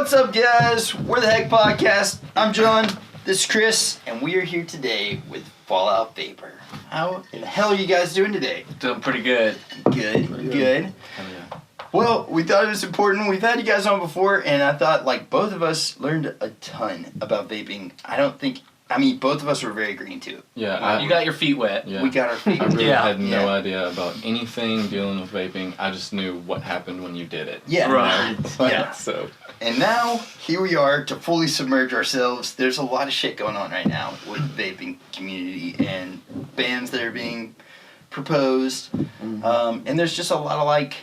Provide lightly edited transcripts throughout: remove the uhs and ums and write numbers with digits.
What's up, guys? We're the Heck Podcast. I'm John. This is Chris, and we are here today with Fallout Vapor. How in the hell are you guys doing today? Doing pretty good. Good. Well, we thought it was important. We've had you guys on before, and I thought, like, both of us learned a ton about vaping. Both of us were very green to it. Yeah, you got your feet wet. Yeah. We got our feet I really Yeah. had no idea about anything dealing with vaping. I just knew what happened when you did it. Yeah. Right. Yeah. So. And now, here we are to fully submerge ourselves. There's a lot of shit going on right now with the vaping community and bans that are being proposed. And there's just a lot of, like,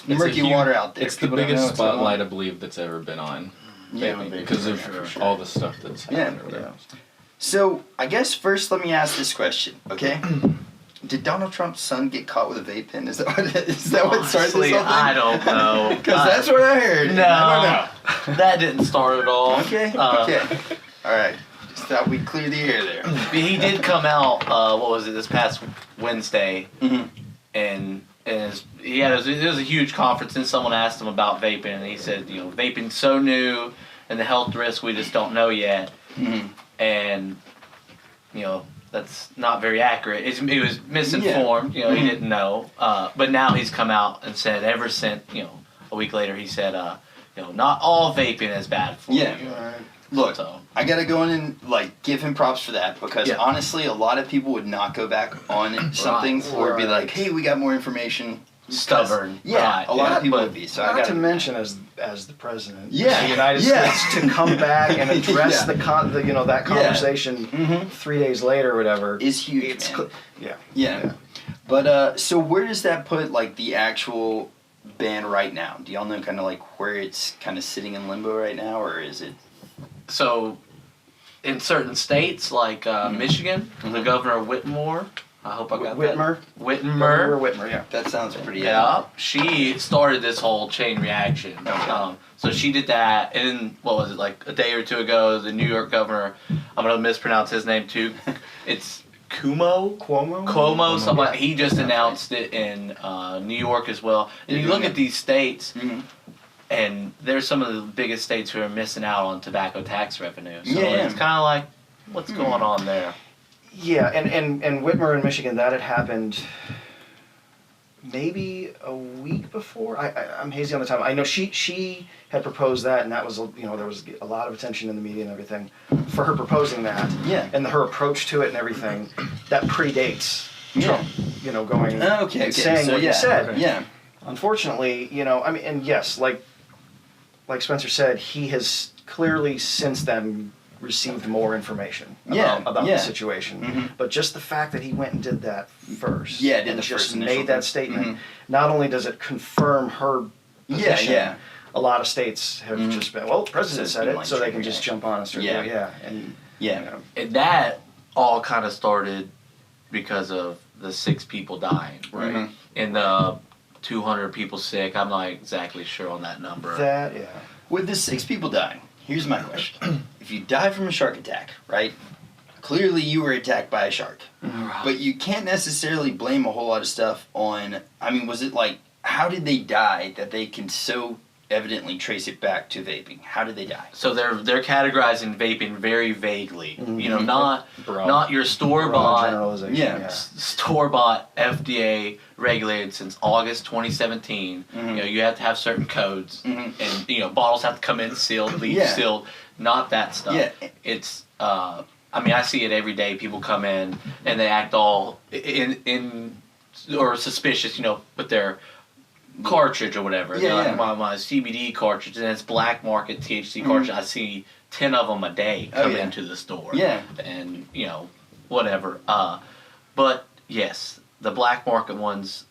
murky water out there. It's the People don't know biggest what's going spotlight, I believe, that's ever been on vaping because of all the stuff that's happened over there. So, I guess first let me ask this question, okay? Did Donald Trump's son get caught with a vape pen? Is that what started this whole thing? I don't know. Because that's what I heard. No, I don't know. That didn't start at all. Okay. All right. Just thought we'd clear the air there. He did come out. What was it? This past Wednesday, and it was a huge conference. And someone asked him about vaping, and he said, vaping's so new, and the health risk we just don't know yet. And that's not very accurate. He was misinformed. He didn't know. But now he's come out and said, ever since a week later, he said, not all vaping is bad for you. Look, I gotta go in and give him props for that because honestly, a lot of people would not go back on something or be like, "Hey, we got more information." Stubborn. A lot of people would be. So not to mention as the president of the Yeah. United States to come back and address that conversation 3 days later or whatever is huge. Man. Yeah. But so where does that put the actual ban right now? Do y'all know kind of where it's kind of sitting in limbo right now, or is it? So, in certain states like Michigan, the governor Whitmore. I hope I got Whitmer. that. Whitmer, yeah. That sounds pretty. Yeah, she started this whole chain reaction. Okay. So she did that, and then, what was it, a day or two ago, the New York governor, I'm going to mispronounce his name too, it's Cuomo, something like that. He just announced it in New York as well. And you look at these states, and there's some of the biggest states who are missing out on tobacco tax revenue. So it's kind of like, what's going on there? Yeah, and Whitmer in Michigan, that had happened maybe a week before. I'm hazy on the time. I know she had proposed that, and that was there was a lot of attention in the media and everything for her proposing that. Yeah. And her approach to it and everything that predates Trump. Going and saying what he said. Okay. Yeah. Unfortunately, and yes, like Spencer said, he has clearly since then received more information about the situation. But just the fact that he went and did that first, and just made that statement, not only does it confirm her position, a lot of states have just been, well, the president said it, so they can just jump on and start doing it. And that all kind of started because of the 6 people dying, right? And the 200 people sick. I'm not exactly sure on that number. With the 6 people dying, here's my question. If you die from a shark attack, right? Clearly you were attacked by a shark. But you can't necessarily blame a whole lot of stuff on... was it how did they die that they can so evidently trace it back to vaping? How did they die? So they're categorizing vaping very vaguely. Not your store-bought... Store-bought, FDA regulated since August 2017. You have to have certain codes, and bottles have to come in sealed, leave sealed. Not that stuff. Yeah. It's I see it every day. People come in and they act all in or suspicious, with their cartridge or whatever. They're like, my CBD cartridge, and it's black market THC cartridge. I see 10 of them a day come into the store. Yeah. And whatever. But yes, the black market ones,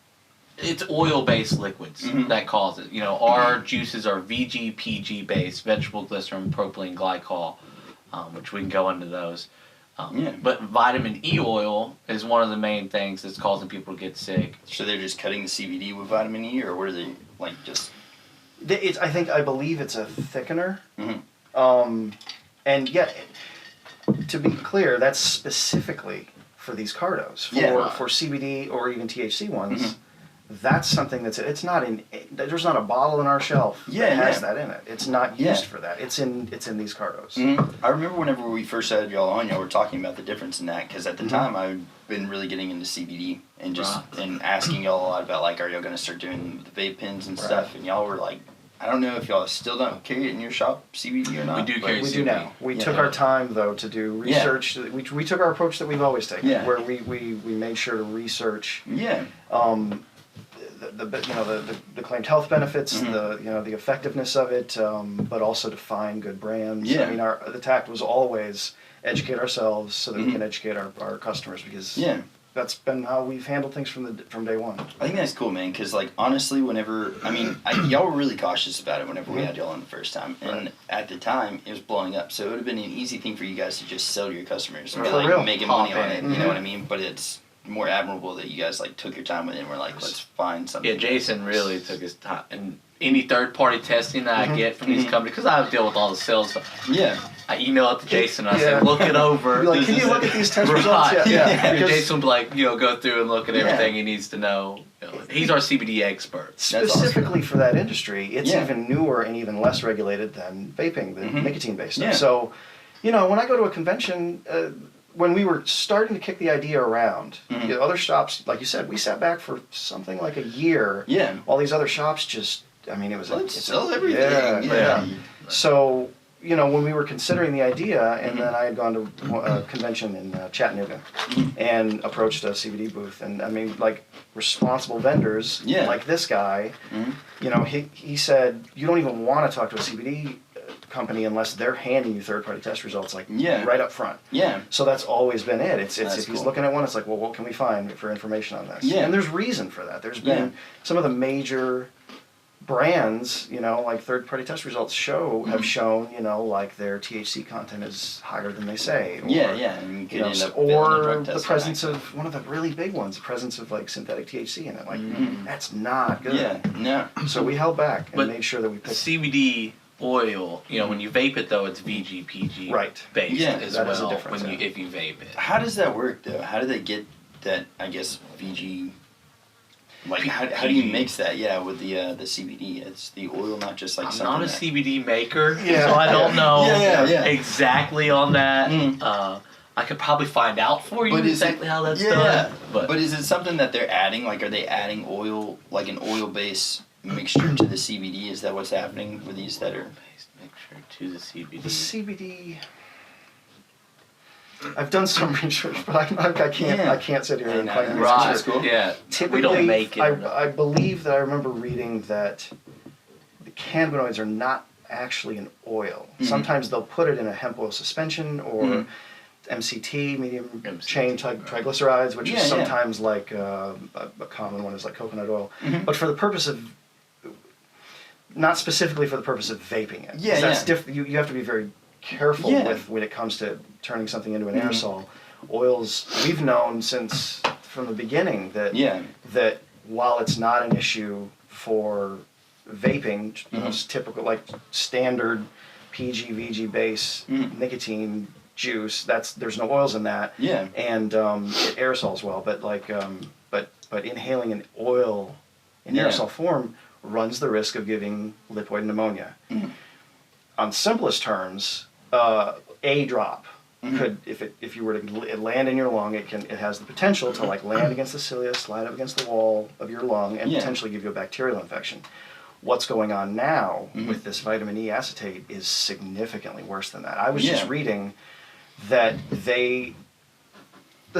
it's oil-based liquids that cause it. Our juices are VG, based, vegetable glycerin, propylene glycol, which we can go into those. But vitamin E oil is one of the main things that's causing people to get sick. So they're just cutting the CBD with vitamin E, or what are they just? I believe it's a thickener. And yet, to be clear, that's specifically for these cardos. For CBD or even THC ones, that's something there's not a bottle in our shelf that has that in it. It's not used for that. It's in these cartos. Mm-hmm. I remember whenever we first had y'all on, y'all were talking about the difference in that, because at the time I'd been really getting into CBD and just and asking y'all a lot about like, are y'all going to start doing the vape pens and stuff, and y'all were like, I don't know if y'all still don't carry it in your shop, CBD or not. We do carry CBD. We do now. We took our time though to do research. Yeah. We took our approach that we've always taken, where we made sure to research. Yeah. The claimed health benefits, the effectiveness of it, but also to find good brands. Yeah. I mean, the tact was always educate ourselves so that we can educate our customers, because that's been how we've handled things from day one. I think that's cool, man, because like honestly, whenever y'all were really cautious about it whenever we had y'all on the first time, and at the time it was blowing up, so it would have been an easy thing for you guys to just sell to your customers and be like making money on it. You know what I mean? But it's more admirable that you guys like took your time with it and were like, let's find something. Yeah, Jason really took his time. And any third-party testing that I get from these companies, because I deal with all the sales stuff. Yeah. I email it to Jason and I say, look it over. Like, can you look at these test results? Yeah. And Jason will be like, go through and look at everything he needs to know. He's our CBD expert. Specifically for that industry, it's even newer and even less regulated than vaping, the nicotine-based stuff. So, when I go to a convention, when we were starting to kick the idea around, other shops, like you said, we sat back for something like a year. Yeah. While these other shops just, it was let's sell everything. Yeah. So, when we were considering the idea, and then I had gone to a convention in Chattanooga and approached a CBD booth, and responsible vendors like this guy, he said, you don't even want to talk to a CBD company unless they're handing you third-party test results right up front. Yeah. So that's always been it. It's if he's looking at one, it's like, well, what can we find for information on this? Yeah. And there's reason for that. There's been some of the major brands, like third-party test results have shown, like their THC content is higher than they say. Or, and you could end up or the presence of one of the really big ones, the presence of like synthetic THC in it. That's not good. Yeah. No. So we held back and made sure that we picked CBD oil. When you vape it though, it's VGPG based as well. If you vape it. How does that work though? How do they get that? I guess VG. Like how do you mix that? Yeah, with the CBD, it's the oil, not just like. I'm not a CBD maker, so I don't know exactly on that. I could probably find out for you exactly how that's done. But is it something that they're adding? Like, are they adding oil, like an oil-based mixture to the CBD? Is that what's happening with these that are mixture to the CBD? The CBD. I've done some research, but I can't sit here and claim research. Cool. Yeah, typically, we don't make it. I believe that I remember reading that the cannabinoids are not actually an oil. Sometimes they'll put it in a hemp oil suspension or MCT, medium chain triglycerides, which is sometimes like a common one is like coconut oil. But for the purpose of, not specifically for the purpose of vaping it. That's different. You have to be very careful with when it comes to turning something into an aerosol. Oils, we've known from the beginning that while it's not an issue for vaping, most typical like standard PG VG base nicotine juice, there's no oils in that. And it aerosols well, but inhaling an oil in aerosol form runs the risk of giving lipoid pneumonia. On simplest terms, a drop could, if you were to land in your lung, it has the potential to like land against the cilia, slide up against the wall of your lung, and potentially give you a bacterial infection. What's going on now with this vitamin E acetate is significantly worse than that. I was just reading that the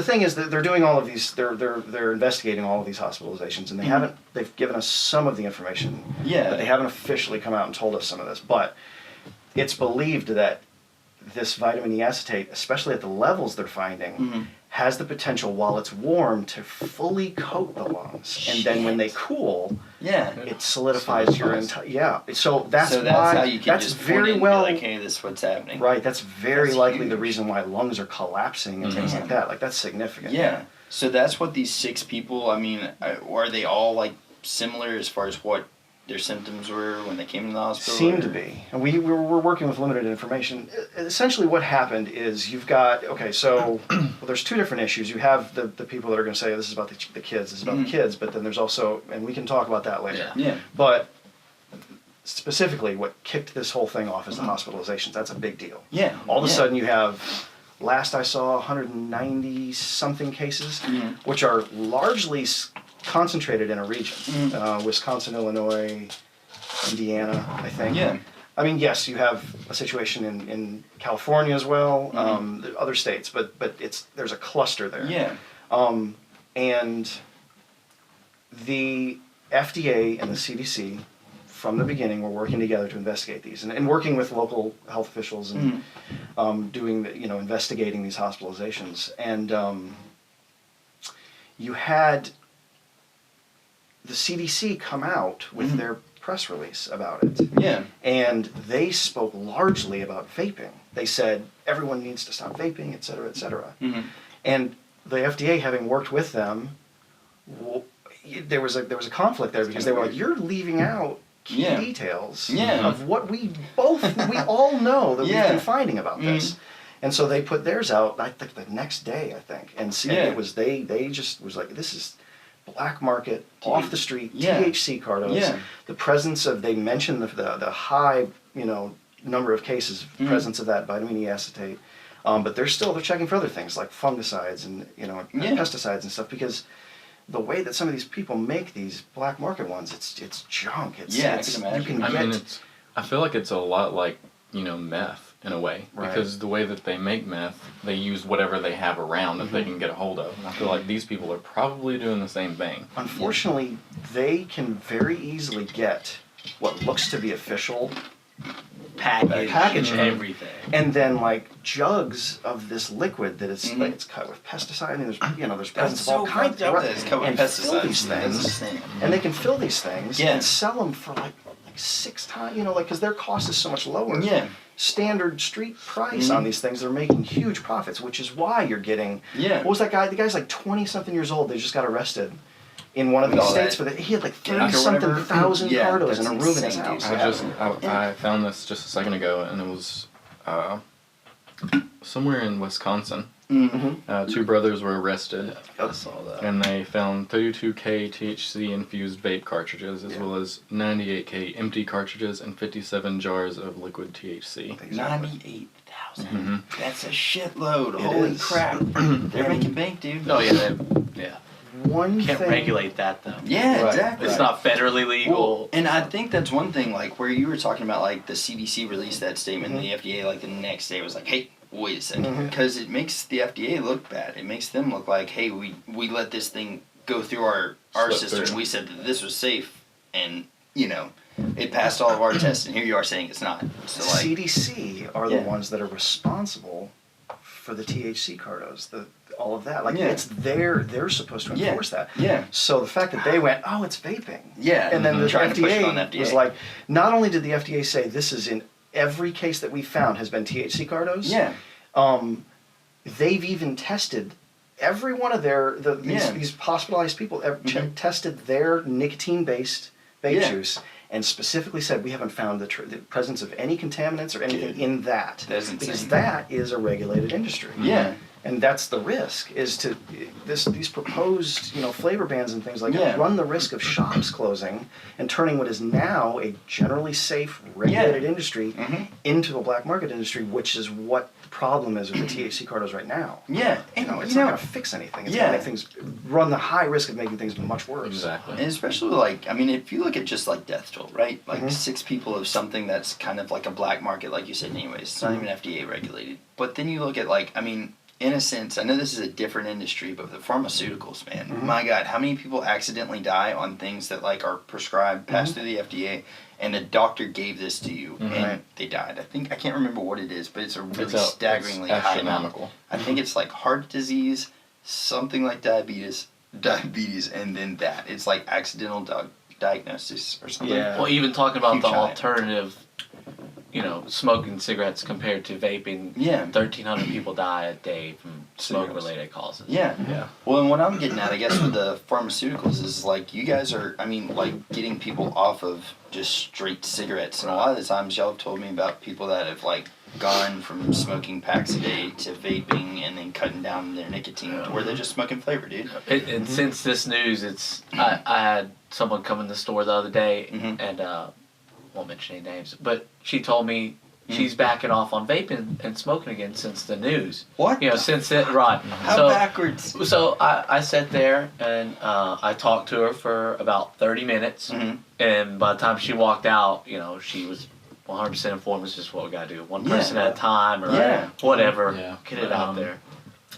thing is that they're doing all of these, they're investigating all of these hospitalizations, and they've given us some of the information, but they haven't officially come out and told us some of this. But it's believed that this vitamin E acetate, especially at the levels they're finding, has the potential while it's warm to fully coat the lungs, and then when they cool, it solidifies your entire So that's why how you can just very well be like, hey, this is what's happening. Right, that's very likely the reason why lungs are collapsing and things like that. Like that's significant. Yeah. So that's what these 6 people. I mean, are they all like similar as far as what their symptoms were when they came to the hospital? Seemed to be. And we were working with limited information. Essentially what happened is you've got, so well, there's two different issues. You have the people that are going to say this is about the kids, this is about the kids, but then there's also, and we can talk about that later. Yeah. But specifically what kicked this whole thing off is the hospitalizations. That's a big deal. Yeah. All of a sudden you have, last I saw, 190 something cases, which are largely concentrated in a region. Wisconsin, Illinois, Indiana, I think. Yeah. I mean, yes, you have a situation in California as well, other states, but there's a cluster there. Yeah. And the FDA and the CDC, from the beginning, were working together to investigate these, and working with local health officials and doing investigating these hospitalizations. And you had the CDC come out with their press release about it. Yeah. And they spoke largely about vaping. They said everyone needs to stop vaping, et cetera, et cetera. And the FDA, having worked with them, there was a conflict there because they were like, you're leaving out key details of what we all know that we've been finding about this. And so they put theirs out, I think the next day, and it was they just was like, this is black market, off the street, THC cardos, the presence of, they mentioned the high, number of cases, presence of that vitamin E acetate, but they're checking for other things like fungicides and, pesticides and stuff, because the way that some of these people make these black market ones, it's junk. I can imagine. I feel like it's a lot like, meth in a way, because the way that they make meth, they use whatever they have around that they can get a hold of. And I feel like these people are probably doing the same thing. Unfortunately, they can very easily get what looks to be official packaging, everything, and then like jugs of this liquid that it's cut with pesticide, and there's presence of all kinds of fill these things, and they can fill these things and sell them for like 6 times, because their cost is so much lower. Standard street price on these things, they're making huge profits, which is why you're getting. What was that guy? The guy's like 20-something years old. They just got arrested in one of these states for that. He had like 30-something thousand cardos in a room in his house. I found this just a second ago, and it was somewhere in Wisconsin. 2 brothers were arrested. I saw that. And they found 32K THC infused vape cartridges, as well as 98K empty cartridges and 57 jars of liquid THC. 98,000. That's a shitload. Holy crap. They're making bank, dude. Oh yeah. Can't regulate that though. Yeah, exactly. It's not federally legal. Well, and I think that's one thing, like where you were talking about, like the CDC released that statement, and the FDA like the next day was like, hey, wait a second, because it makes the FDA look bad. It makes them look like, hey, we let this thing go through our system. Through. We said that this was safe, and it passed all of our tests, and here you are saying it's not. So like, CDC are the ones that are responsible for the THC cardos, all of that. Like it's they're supposed to enforce that. So the fact that they went, oh, it's vaping. And then the FDA was like, not only did the FDA say this is in every case that we found has been THC cardos. They've even tested every one of these hospitalized people. Tested their nicotine-based vape juice and specifically said we haven't found the presence of any contaminants or anything in that, because that is a regulated industry. And that's the risk, is to these proposed flavor bans and things like that run the risk of shops closing and turning what is now a generally safe regulated industry into a black market industry, which is what the problem is with the THC cardos right now. And it's not going to fix anything. It's going to make things run the high risk of making things much worse. Exactly. And especially if you look at just like death toll, right? Like 6 people of something that's kind of like a black market, like you said. Anyways, it's not even FDA regulated. But then you look at in a sense, I know this is a different industry, but the pharmaceuticals, man, my God, how many people accidentally die on things that are prescribed, passed through the FDA, and a doctor gave this to you, and they died. I can't remember what it is, but it's a really staggeringly high amount. I think it's like heart disease, something like diabetes, and then that. It's like accidental diagnosis or something. Well, even talking about the alternative smoking cigarettes compared to vaping. Yeah. 1,300 people die a day from smoke-related causes. Yeah. Yeah. Well, and what I'm getting at, I guess, with the pharmaceuticals is like you guys are, getting people off of just straight cigarettes. And a lot of the times y'all have told me about people that have like gone from smoking packs a day to vaping and then cutting down their nicotine to where they're just smoking flavor, dude. And since this news, I had someone come in the store the other day and won't mention any names, but she told me she's backing off on vaping and smoking again since the news. What? Since it, right. How backwards? So I sat there and I talked to her for about 30 minutes, and by the time she walked out, she was 100% informed. It's just what we gotta do, one person at a time, or whatever. Yeah. Get it out there.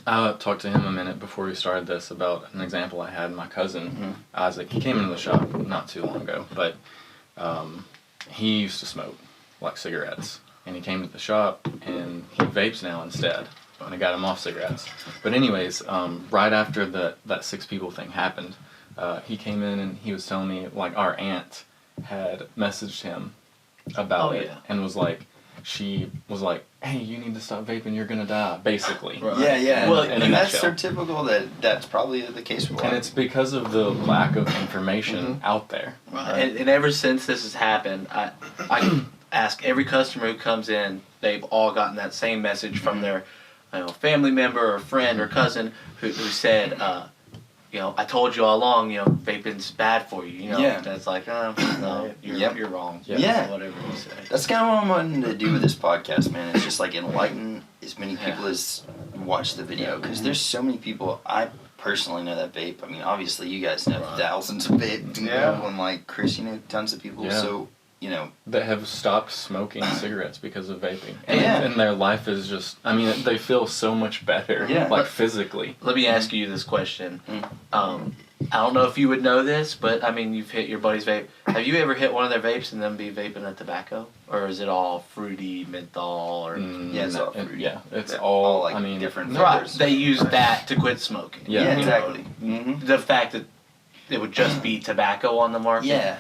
I talked to him a minute before we started this about an example I had. My cousin, Isaac, he came into the shop not too long ago, but he used to smoke, like cigarettes. And he came to the shop, and he vapes now instead. And I got him off cigarettes. But anyways, right after that 6 people thing happened, he came in and he was telling me, like, our aunt had messaged him about it. And was like, she was like, hey, you need to stop vaping, you're gonna die, basically. Right. Yeah. Well, and that's so typical that's probably the case with a lot. And it's because of the lack of information out there. Right. And ever since this has happened, I ask every customer who comes in, they've all gotten that same message from their family member or friend or cousin who said, I told you all along, vaping's bad for you. And it's like, no, you're wrong. Yeah. Whatever you say. That's kind of what I'm wanting to do with this podcast, man. It's just like enlighten as many people as watch the video, because there's so many people I personally know that vape. I mean, obviously you guys know thousands of vaping people, and like Chris, tons of people. So that have stopped smoking cigarettes because of vaping. Yeah. And their life is just, they feel so much better, like physically. Let me ask you this question. I don't know if you would know this, but you've hit your buddy's vape. Have you ever hit one of their vapes and then be vaping a tobacco? Or is it all fruity, menthol, or... it's all fruity. It's all different right, flavors. they use that to quit smoking. Yeah, exactly. The fact that it would just be tobacco on the market. Yeah.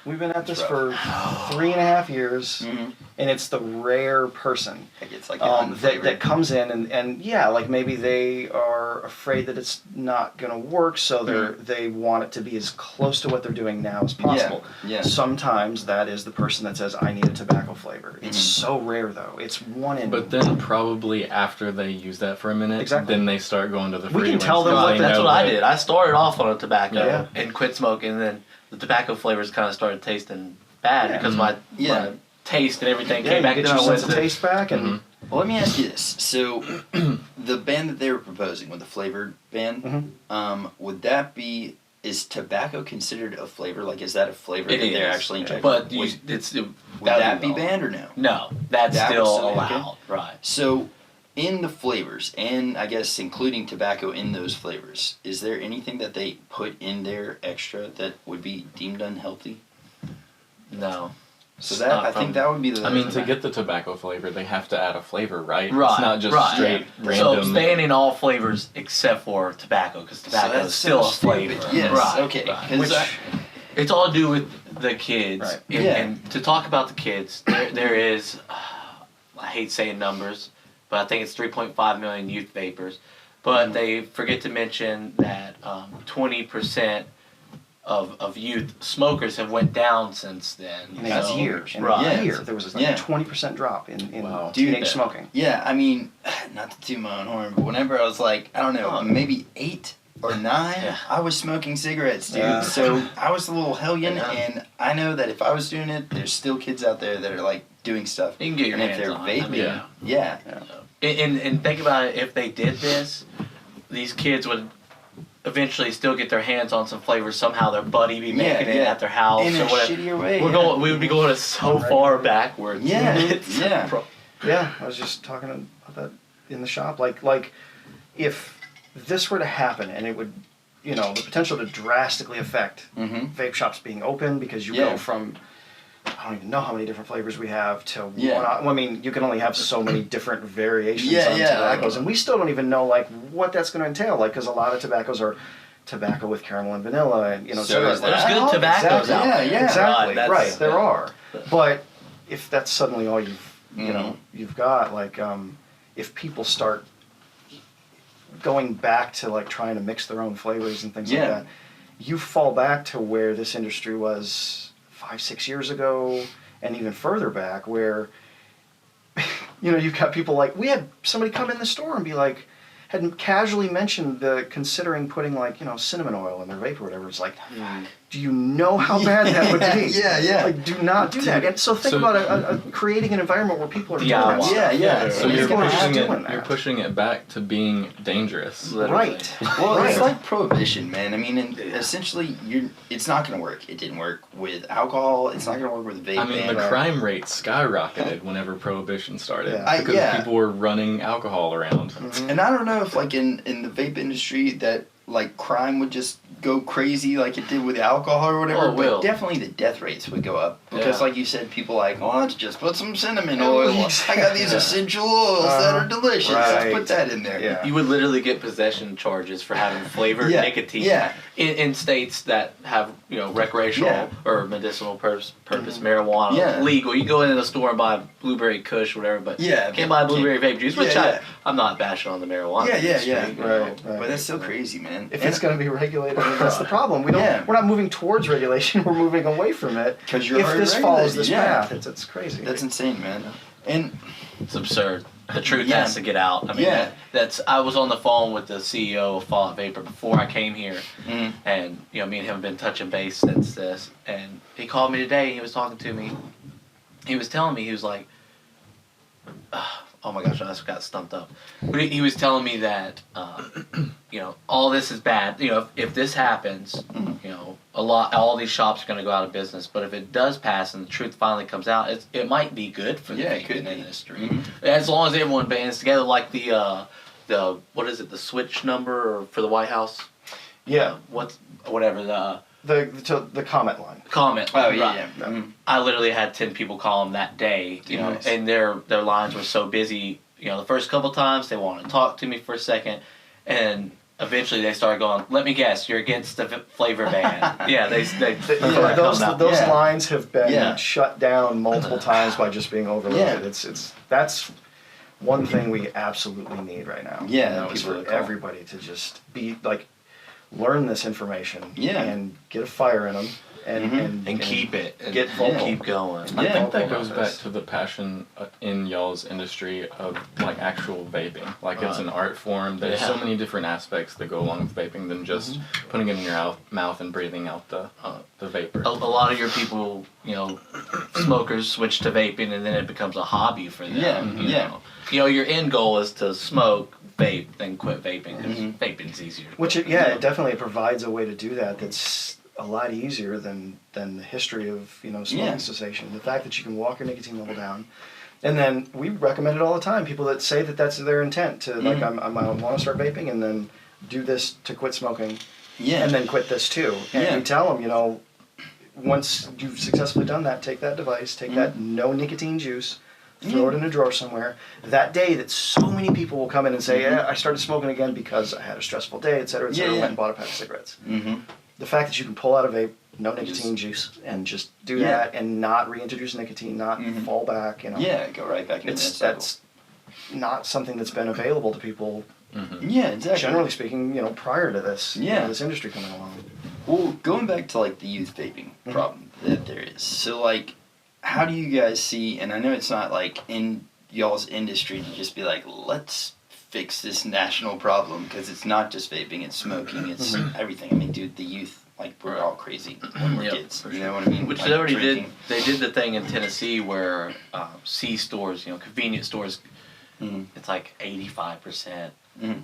We've been at this for 3.5 years, and it's the rare person It's like that comes in and like maybe they are afraid that it's not going to work, so they want it to be as close to what they're doing now as possible. Yeah. Sometimes that is the person that says, I need a tobacco flavor. It's so rare, though. It's one in... But then probably after they use that for a minute, then they start going to the fruity We can tell them ones, That's what I did. I started off on a tobacco Yeah. and quit smoking, and then the tobacco flavors kind of started tasting bad because my taste and everything came back. You get your sense of taste back. And Well, let me ask you this. So, the ban that they were proposing with the flavored ban, would that be... Is tobacco considered a flavor? Like, is that a flavor that they're actually injecting? But would that be banned or no? No, that's That still was still allowed. okay? Right. So, in the flavors, and I guess including tobacco in those flavors, is there anything that they put in there extra that would be deemed unhealthy? No. So that I think that would be the... to get the tobacco flavor, they have to add a flavor, right? Right. It's not just straight random... So banning all flavors except for tobacco, because tobacco is still a flavor. Yes, right. okay. Right. Which, it's all to do with the kids. Right. And to talk about the kids, there is, I hate saying numbers, but I think it's 3.5 million youth vapors. But they forget to mention that 20% of youth smokers have went down since then. in a year. In a year, there was a 20% drop in teenage smoking. Yeah, I mean, not to toot my own horn, but whenever I was like, I don't know, maybe 8 or 9, I was smoking cigarettes, dude. Yeah. So I was a little hellion, and I know that if I was doing it, there's still kids out there that are like doing stuff. You can get your and hands if they're on vaping, it. And think about it, if they did this, these kids would eventually still get their hands on some flavors. Somehow their buddy be making it at their house in or a whatever. shittier way. We would be going so far backwards. Yeah, I was just talking about that in the shop. Like if this were to happen, and it would, the potential to drastically affect vape shops being open, because you go from, I don't even know how many different flavors we have to one. I mean, you can only have so many different variations on tobaccos, and we still don't even know what that's going to entail. Because a lot of tobaccos are tobacco with caramel and vanilla, and So there's good tobaccos out there. Exactly. Right, There are, but if that's suddenly all you've got, like if people start going back to like trying to mix their own flavors and things like that, you fall back to where this industry was 5-6 years ago, and even further back, where you've got people like, we had somebody come in the store and be like, had casually mentioned considering putting like cinnamon oil in their vape or whatever. It's like, do you know how bad that would be? Yeah. Like, do not do that. And so think about creating an environment where people are doing that. Yeah. So you're pushing it back to being dangerous. Literally. Right. Well, right. it's like prohibition, man. I mean, essentially, it's not going to work. It didn't work with alcohol. It's not going to work with vape. I mean, the crime rate skyrocketed whenever prohibition started because people were running alcohol around. And I don't know if, like, in the vape industry that, like, crime would just go crazy like it did with alcohol or whatever, but definitely the death rates would go up. Because, like you said, people like, oh, let's just put some cinnamon oil. I got these essential oils that are delicious. Let's put that in there. Yeah. You would literally get possession charges for having flavored nicotine in states that have, recreational or medicinal purpose marijuana legal. You go into the store and buy blueberry kush or whatever, but can't buy blueberry vape juice, which I'm not bashing on the marijuana industry. Right. But that's so crazy, man. If it's going to be regulated, that's the problem. We're not moving towards regulation. We're moving away from it. Because if this follows this path, it's crazy. That's insane, man. And it's absurd. The truth has to get out. I mean, I was on the phone with the CEO of Fallout Vapor before I came here, and me and him have been touching base since this. And he called me today. And he was talking to me. He was telling me, he was like, oh my gosh, I just got stumped up. But he was telling me that, all this is bad. If this happens, all these shops are going to go out of business. But if it does pass and the truth finally comes out, it might be good for the vaping industry. As long as everyone bands together, like the what is it, the switch number for the White House? Yeah. The comment line. Comment. Oh, yeah. I literally had 10 people call them that day, and their lines were so busy. The first couple times they wanted to talk to me for a second, and eventually they started going, let me guess, you're against the flavor ban. Those lines have been shut down multiple times by just being overloaded. That's one thing we absolutely need right now. Is for everybody to just be like, learn this information and get a fire in them and keep it and get vocal. Keep going. I think that goes back to the passion in y'all's industry of like actual vaping. Like it's an art form. There's so many different aspects that go along with vaping than just putting it in your mouth and breathing out the vapor. A lot of your people, smokers switch to vaping and then it becomes a hobby for them. Your end goal is to smoke, vape, then quit vaping because vaping's easier. Which it definitely provides a way to do that. That's a lot easier than the history of smoking cessation. The fact that you can walk your nicotine level down, and then we recommend it all the time. People that say that that's their intent to like I want to start vaping and then do this to quit smoking, and then quit this too. And we tell them, once you've successfully done that, take that device, take that no nicotine juice. Throw it in a drawer somewhere. That day that so many people will come in and say, I started smoking again because I had a stressful day, et cetera, went and bought a pack of cigarettes. The fact that you can pull out a vape, no nicotine juice, and just do that and not reintroduce nicotine, not fall back, go right back into that cycle. That's not something that's been available to people, exactly. generally speaking, prior to this, this industry coming along. Well, going back to, like, the youth vaping problem that there is. So, like, how do you guys see, and I know it's not like in y'all's industry to just be like, let's fix this national problem, because it's not just vaping, it's smoking, it's everything. I mean, dude, the youth, like, we're all crazy when we're kids. You know what I mean? Which like, they already did. They did the thing in Tennessee where C stores, convenience stores, it's like 85%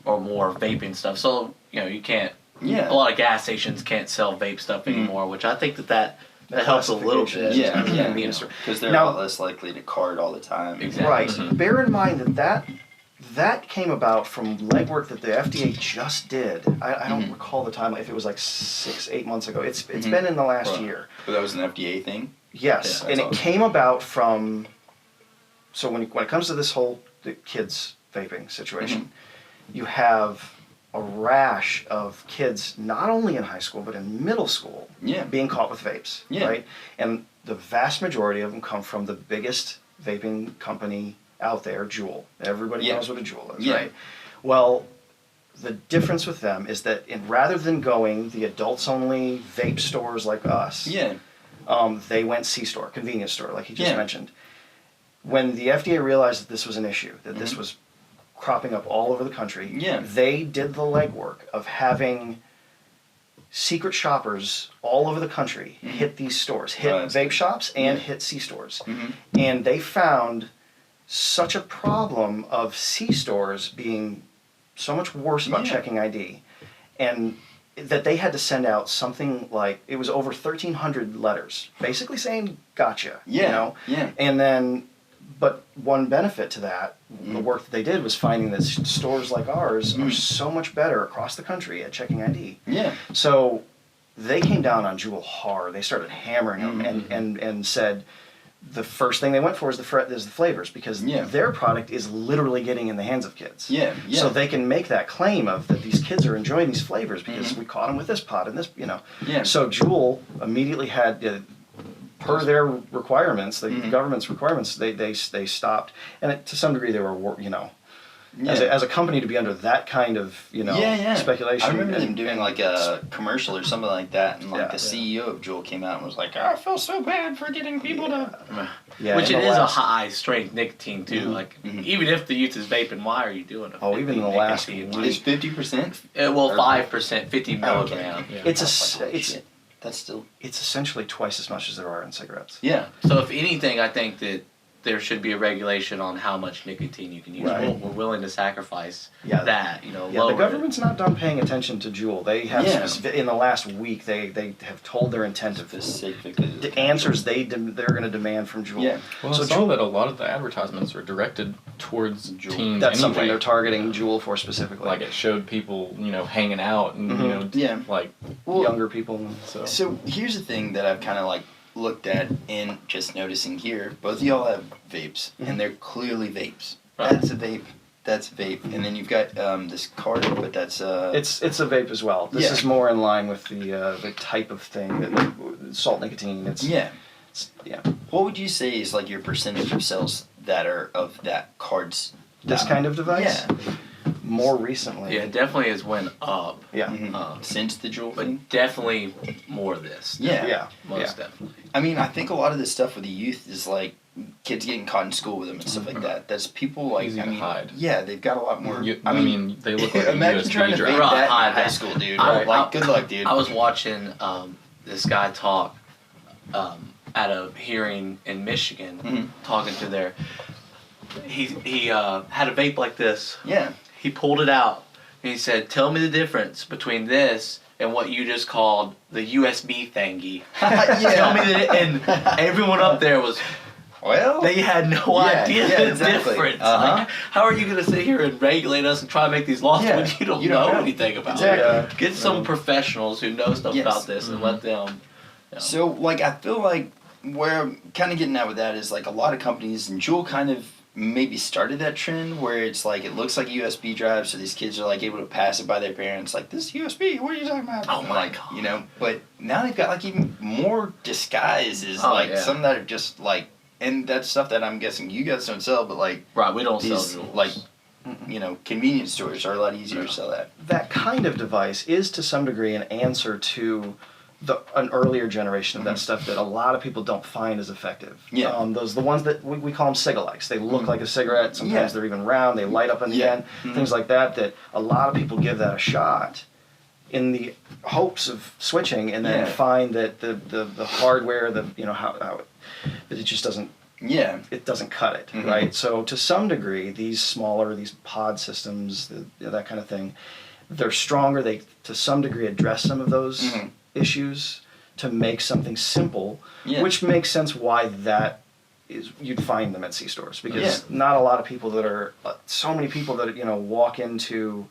or more vaping stuff. So, you can't, a lot of gas stations can't sell vape stuff anymore, which I think that helps a little bit. Because they're a lot less likely to card all the time. Exactly. Right. Bear in mind that came about from legwork that the FDA just did. I don't recall the time, if it was like 6-8 months ago. It's been in the last year. But that was an FDA thing? Yes, and it came about from, so when it comes to this whole kids vaping situation, you have a rash of kids, not only in high school, but in middle school, being caught with vapes, right? And the vast majority of them come from the biggest vaping company out there, JUUL. Everybody knows what a JUUL is, right? Well, the difference with them is that rather than going the adults-only vape stores like us, they went C-store, convenience store, like he just mentioned. When the FDA realized that this was an issue, that this was cropping up all over the country, they did the legwork of having secret shoppers all over the country hit these stores, hit vape shops and hit C-stores. And they found such a problem of C-stores being so much worse about checking ID, and that they had to send out something like, it was over 1,300 letters, basically saying, gotcha, you know? And then, but one benefit to that, the work that they did was finding that stores like ours are so much better across the country at checking ID. So they came down on JUUL hard. They started hammering them and said the first thing they went for is the flavors, because their product is literally getting in the hands of kids. So they can make that claim of that these kids are enjoying these flavors because we caught them with this pot and this, you know. So JUUL immediately had, per their requirements, the government's requirements, they stopped, and to some degree they were, you know, as a company to be under that kind of, you know, speculation. I remember them doing like a commercial or something like that, and like the CEO of JUUL came out and was like, "Oh, I feel so bad for getting people to." Which it is a high strength nicotine too. Like even if the youth is vaping, why are you doing it? Oh, even in the last week, is 50%? Well, 5%, 50 milligrams. That's still. It's essentially twice as much as there are in cigarettes. So if anything, I think that there should be a regulation on how much nicotine you can use. We're willing to sacrifice that, you know. The government's not done paying attention to JUUL. They have in the last week they have told their intent of the answers they're going to demand from JUUL. Well, so I saw that a lot of the advertisements are directed towards teens. That's something they're targeting JUUL for specifically. Like it showed people, you know, hanging out and you know, like younger people. So here's the thing that I've kind of like looked at and just noticing here, both of y'all have vapes and they're clearly vapes. That's a vape, that's a vape, and then you've got this card, but that's it's a vape as well. This is more in line with the type of thing, that salt nicotine. It's What would you say is like your percentage of sales that are of that cards? This kind of device? More recently. Yeah, it definitely has went up. Since the JUUL thing? But definitely more of this. Most definitely. I mean, I think a lot of this stuff with the youth is like kids getting caught in school with them and stuff like that. That's people like, easy to hide. Yeah, they've got a lot more. I mean, they look like a imagine USB trying to drive. vape that in high school, dude. Like, good luck, dude. I was watching this guy talk at a hearing in Michigan, talking to their. He had a vape like this. He pulled it out and he said, "Tell me the difference between this and what you just called the USB thingy." Tell me that, and everyone up there was. Well, they had no idea the difference. Like, how are you going to sit here and regulate us and try to make these laws when you don't know anything about it? Get some professionals who know stuff about this and let them. You know. So, like, I feel like where I'm kind of getting at with that is like a lot of companies, and JUUL kind of maybe started that trend where it's like it looks like a USB drive, so these kids are like able to pass it by their parents, like, this USB, what are you talking about? Oh my god, you know. But now they've got like even more disguises, some that are just like, and that's stuff that I'm guessing you guys don't sell, but like we don't sell JUUL. Like, you know, convenience stores are a lot easier to sell that. That kind of device is to some degree an answer to an earlier generation of that stuff that a lot of people don't find as effective. Those the ones that we call them cigalikes. They look like a cigarette. Sometimes they're even round. They light up in the end. Things like that. That a lot of people give that a shot in the hopes of switching, and then find that the hardware, how it just doesn't. It doesn't cut it, right? So to some degree, these pod systems, that kind of thing, they're stronger. They to some degree address some of those issues to make something simple, which makes sense why that is. You'd find them at C-stores because not a lot of people that are so many people that walk into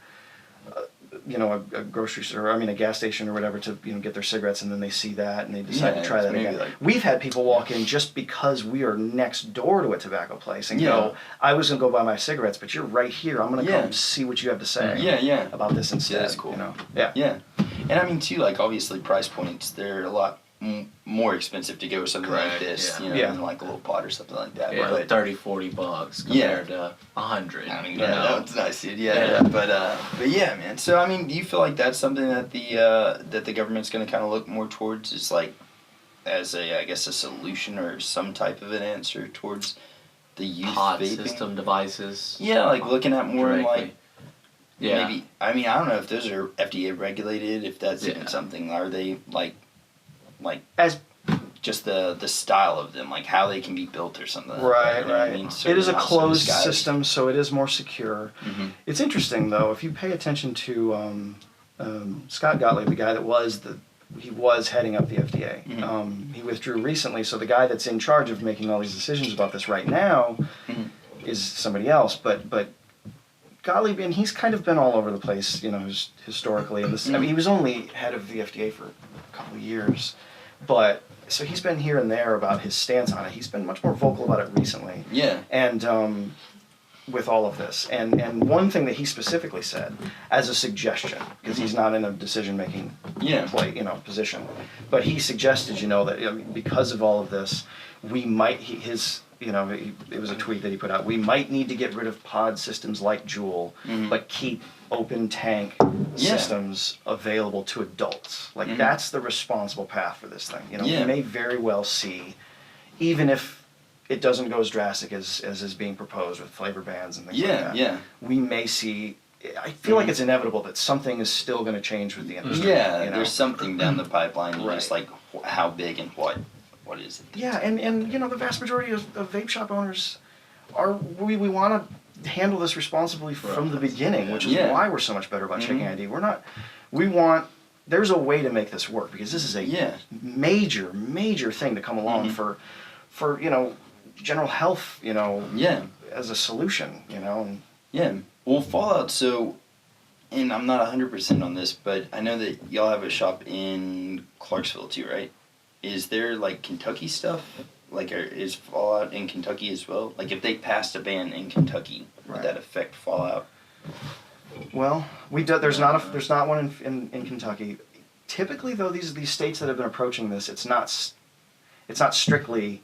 a grocery store, a gas station or whatever to get their cigarettes, and then they see that and they decide to try that again. We've had people walk in just because we are next door to a tobacco place and go, I was gonna go buy my cigarettes, but you're right here. I'm gonna come see what you have to say. About this instead. Yeah, that's cool. Yeah. And I mean too, like obviously price points, they're a lot more expensive to go with something like this, than like a little pot or something like that. Yeah, but $30-$40 compared to $100. I mean, that's nice, dude. But yeah, man. So I mean, do you feel like that's something that the government's going to kind of look more towards, is like as a solution or some type of an answer towards the youth pod vaping system devices? Yeah, like looking at more directly. Maybe. I mean, I don't know if those are FDA regulated. If that's even something, are they like as just the style of them, like how they can be built or something. Right, you know right. I mean? It is a closed system, so it is more secure. Mm-hmm. It's interesting though, if you pay attention to Scott Gottlieb, the guy that he was heading up the FDA. Mm-hmm. He withdrew recently, so the guy that's in charge of making all these decisions about this right now is somebody else. But Gottlieb, and he's kind of been all over the place, historically. And this, I mean, he was only head of the FDA for a couple of years, but so he's been here and there about his stance on it. He's been much more vocal about it recently. Yeah. And with all of this, and one thing that he specifically said as a suggestion, because he's not in a decision-making position, but he suggested, that because of all of this, we might it was a tweet that he put out. We might need to get rid of pod systems like JUUL, but keep open tank systems available to adults. Like that's the responsible path for this thing. We may very well see, even if it doesn't go as drastic as is being proposed with flavor bans and things like that. Yeah. We may see. I feel like it's inevitable that something is still going to change with the industry. Yeah, there's something down the pipeline. Right. Just like how big and what is it? Yeah, and the vast majority of vape shop owners we want to handle this responsibly from the beginning, which is why we're so much better about checking ID. There's a way to make this work, because this is a major thing to come along for general health, as a solution, and Yeah. Well, Fallout, so, and I'm not 100% on this, but I know that y'all have a shop in Clarksville too, right? Is there like Kentucky stuff? Like, is Fallout in Kentucky as well? Like, if they passed a ban in Kentucky, would that affect Fallout? Well, there's not one in Kentucky. Typically, though, these states that have been approaching this, it's not strictly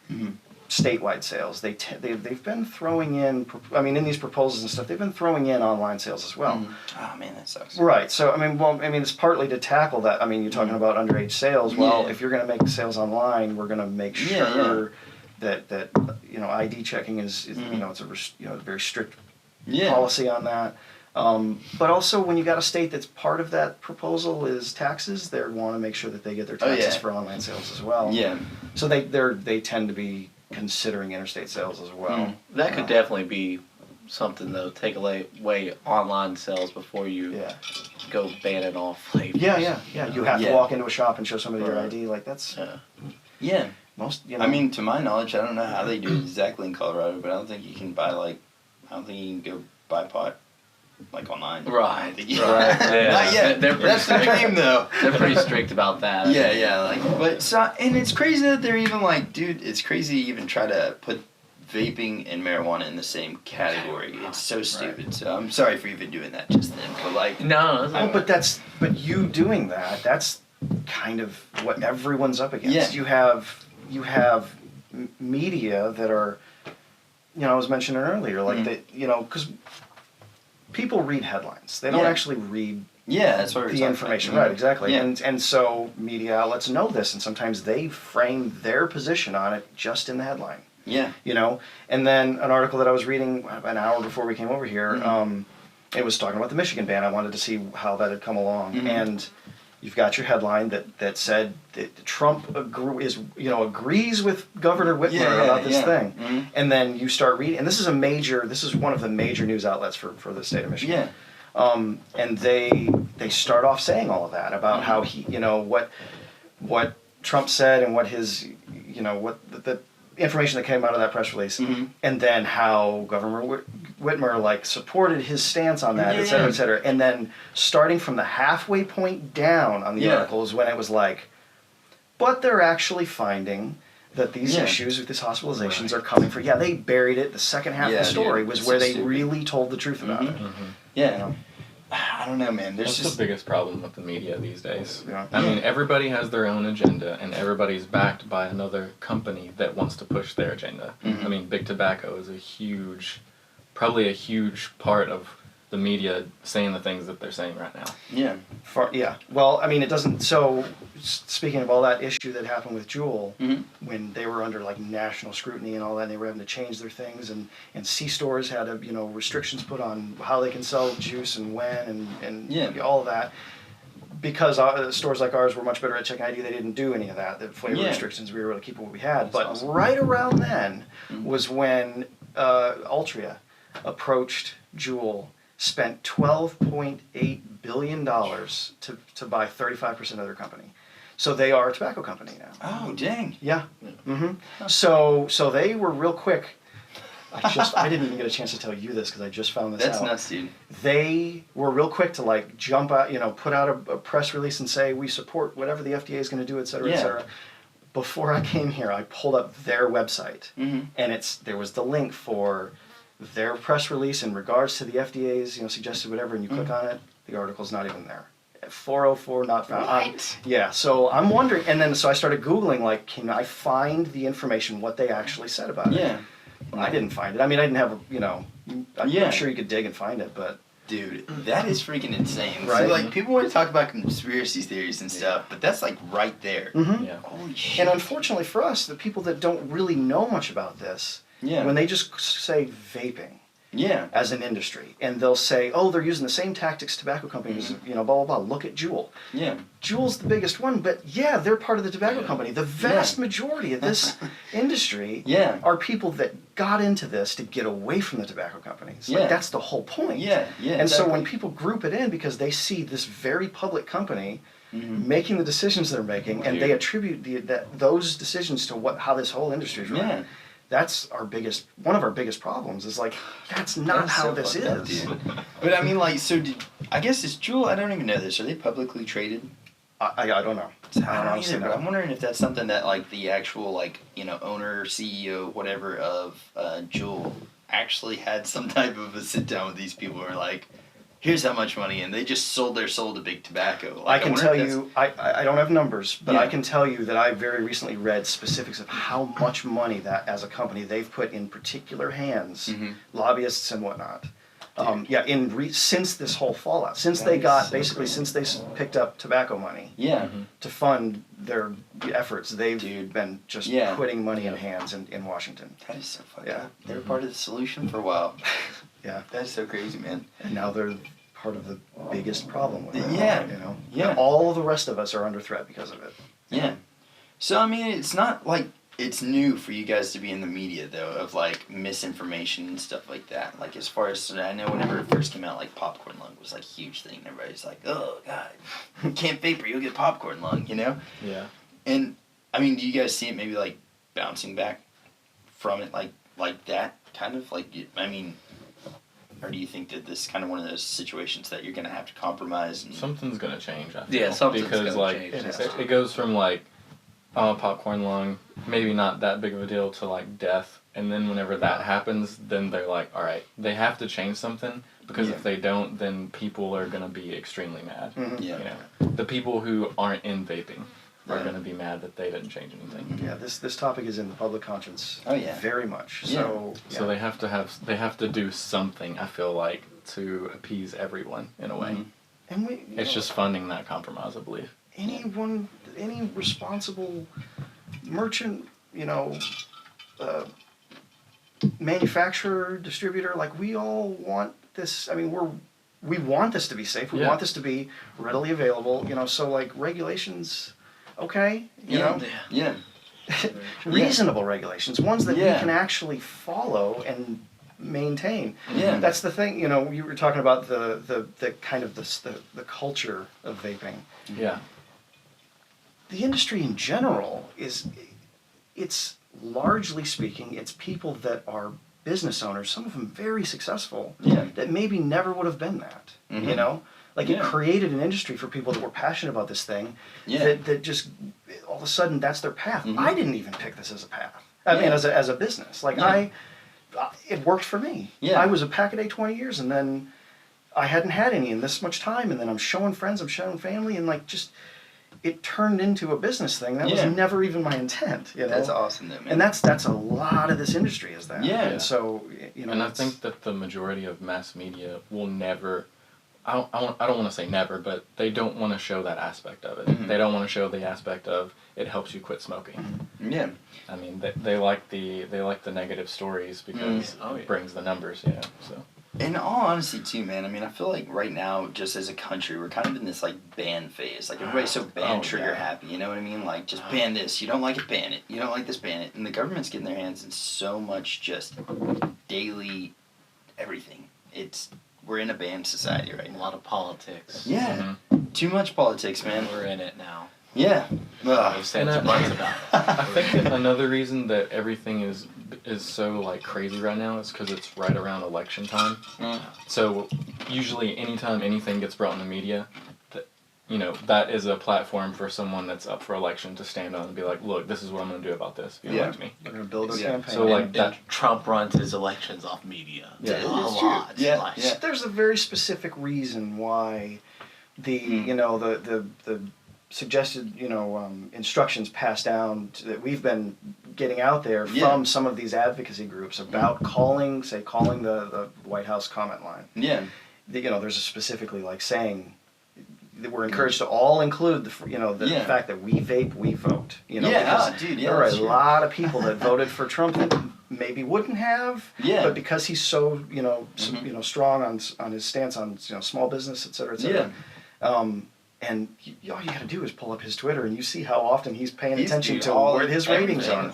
statewide sales. They've been throwing in, in these proposals and stuff, they've been throwing in online sales as well. Oh man, that sucks. Right. So it's partly to tackle that. You're talking about underage sales. Well, if you're going to make sales online, we're going to make sure that ID checking is it's a very strict policy on that. But also, when you got a state that's part of that proposal is taxes, they want to make sure that they get their taxes for online sales as well. Yeah. So they tend to be considering interstate sales as well. That could definitely be something, though. Take away online sales before you go banning all flavors. Yeah. You have to walk into a shop and show somebody your ID. Like that's. Yeah. Most. To my knowledge, I don't know how they do it exactly in Colorado, but I don't think you can go buy pot online. Right. Not yet. That's the dream, though. They're pretty strict about that. And it's crazy that they're even dude, it's crazy to even try to put vaping and marijuana in the same category. It's so stupid. Right. So I'm sorry for even doing that just then. But no. But you doing that's kind of what everyone's up against. Yeah. You have media that are, I was mentioning earlier, because people read headlines. They don't actually read that's what the information. Right, exactly. Yeah. And so media outlets know this, and sometimes they frame their position on it just in the headline. Yeah. And then an article that I was reading an hour before we came over here, it was talking about the Michigan ban. I wanted to see how that had come along. And you've got your headline that said that Trump agrees with Governor Whitmer about this thing. And then you start reading, and this is one of the major news outlets for the state of Michigan. And they start off saying all of that about how he, what Trump said and what his, information that came out of that press release, and then how Governor Whitmer like supported his stance on that, et cetera, and then starting from the halfway point down on the article is when it was like, but they're actually finding that these issues with these hospitalizations are coming from. Yeah, they buried it. The second half of the story was where they really told the truth about it. Yeah. You know? I don't know, man. There's That's the biggest problem with the media these days. Yeah. I mean, everybody has their own agenda, and everybody's backed by another company that wants to push their agenda. I mean, big tobacco is probably a huge part of the media saying the things that they're saying right now. Yeah. Well, I mean, it doesn't. So, speaking of all that issue that happened with JUUL, when they were under like national scrutiny and all that, and they were having to change their things, and C-stores had restrictions put on how they can sell juice and when, and all of that. Because stores like ours were much better at checking ID, they didn't do any of that. The flavor restrictions, we were able to keep what we had. But right around then was when Altria approached JUUL, spent $12.8 billion to buy 35% of their company. So they are a tobacco company now. Oh, dang. Yeah. So they were real quick. I didn't even get a chance to tell you this because I just found this out. That's nuts, dude. They were real quick to like jump out, put out a press release and say, we support whatever the FDA is going to do, et cetera, et cetera. Before I came here, I pulled up their website, and there was the link for their press release in regards to the FDA's, suggested whatever, and you click on it, the article's not even there. 404 not found. What? Yeah, so I'm wondering, and then so I started Googling, like, can I find the information, what they actually said about it? Yeah. I didn't find it. I mean, I didn't have, I'm sure you could dig and find it, but. Dude, that is freaking insane. Right? So, like, people want to talk about conspiracy theories and stuff, but that's, like, right there. Yeah. Holy shit. And unfortunately for us, the people that don't really know much about this, when they just say vaping as an industry, and they'll say, oh, they're using the same tactics tobacco companies, blah, blah, blah, look at JUUL. Yeah. JUUL's the biggest one, but they're part of the tobacco company. The vast majority of this industry are people that got into this to get away from the tobacco companies. Like, that's the whole point. And so when people group it in because they see this very public company making the decisions they're making, and they attribute those decisions to how this whole industry is running. That's one of our biggest problems is like, that's not how this is. But I mean, like, I guess it's JUUL, I don't even know this. Are they publicly traded? I don't know. I don't either, but I'm wondering if that's something that, like, the actual, like, owner, CEO, whatever of JUUL actually had some type of a sit down with these people who are like, here's how much money, and they just sold their soul to big tobacco. Like, I can tell you, I don't have numbers, but I can tell you that I very recently read specifics of how much money that, as a company, they've put in particular hands, lobbyists and whatnot. Since this whole fallout, since they picked up tobacco money to fund their efforts, they've been just putting money in hands in Washington. That is so fucked up. They were part of the solution for a while. Yeah. That's so crazy, man. And now they're part of the biggest problem with it. Yeah. All the rest of us are under threat because of it. Yeah. So, I mean, it's not like it's new for you guys to be in the media, though, of, like, misinformation and stuff like that. Like, as far as, I know whenever it first came out, like, popcorn lung was, like, a huge thing. Everybody's like, oh, God, you can't vape or you'll get popcorn lung, Yeah. And, I mean, do you guys see it maybe, like, bouncing back from it, like that, kind of? Like, I mean... Or do you think that this is kind of one of those situations that you're going to have to compromise? And... Something's going to change, I feel. Yeah, something's because, going to change. It goes from, like, popcorn lung, maybe not that big of a deal, to, like, death. And then whenever that happens, then they're like, all right, they have to change something, because if they don't, then people are going to be extremely mad. The people who aren't in vaping are going to be mad that they didn't change anything. Yeah, this topic is in the public conscience. Oh yeah, very much. So they have to do something, I feel like, to appease everyone in a way. And it's just funding that compromise, I believe. Any responsible merchant, manufacturer, distributor, like, we all want this. I mean, we want this to be safe. We want this to be readily available. So, like, regulations. Okay, reasonable regulations, ones that we can actually follow and maintain. That's the thing. You were talking about the kind of the culture of vaping. Yeah. The industry in general it's largely speaking, it's people that are business owners, some of them very successful, that maybe never would have been that, you know? Like it created an industry for people that were passionate about this thing, that just, all of a sudden, that's their path. I didn't even pick this as a path. I mean, as a business. Like it worked for me. I was a Pack-A-Day 20 years, and then I hadn't had any in this much time, and then I'm showing friends, I'm showing family, and like just, it turned into a business thing. That was never even my intent, you know? That's awesome though, man. And that's a lot of this industry is that. And so, you know. And I think that the majority of mass media will never, I don't want to say never, but they don't want to show that aspect of it. They don't want to show the aspect of it helps you quit smoking. I mean, they like the negative stories because it brings the numbers, so. In all honesty too, man, I mean, I feel like right now, just as a country, we're kind of in this, like, ban phase. Like, everybody's so trigger happy, you know what I mean? Like, just ban this, you don't like it, ban it. You don't like this, ban it. And the government's getting their hands in so much just daily everything. We're in a banned society right now. A lot of politics. Yeah. Too much politics, man. We're in it now. Yeah. We've said too much about it. I think that another reason that everything is so like crazy right now is because it's right around election time. So usually anytime anything gets brought in the media, that is a platform for someone that's up for election to stand on and be like, look, this is what I'm going to do about this if you elect me. They're going to build a campaign. So like and Trump runs his elections off media. A lot. There's a very specific reason why the suggested, instructions passed down that we've been getting out there from some of these advocacy groups about calling the White House comment line. There's a specifically like saying that we're encouraged to all include the fact that we vape, we vote. There are a lot of people that voted for Trump that maybe wouldn't have, but because he's so strong on his stance on small business, et cetera. And all you got to do is pull up his Twitter, and you see how often he's paying attention to where his ratings are.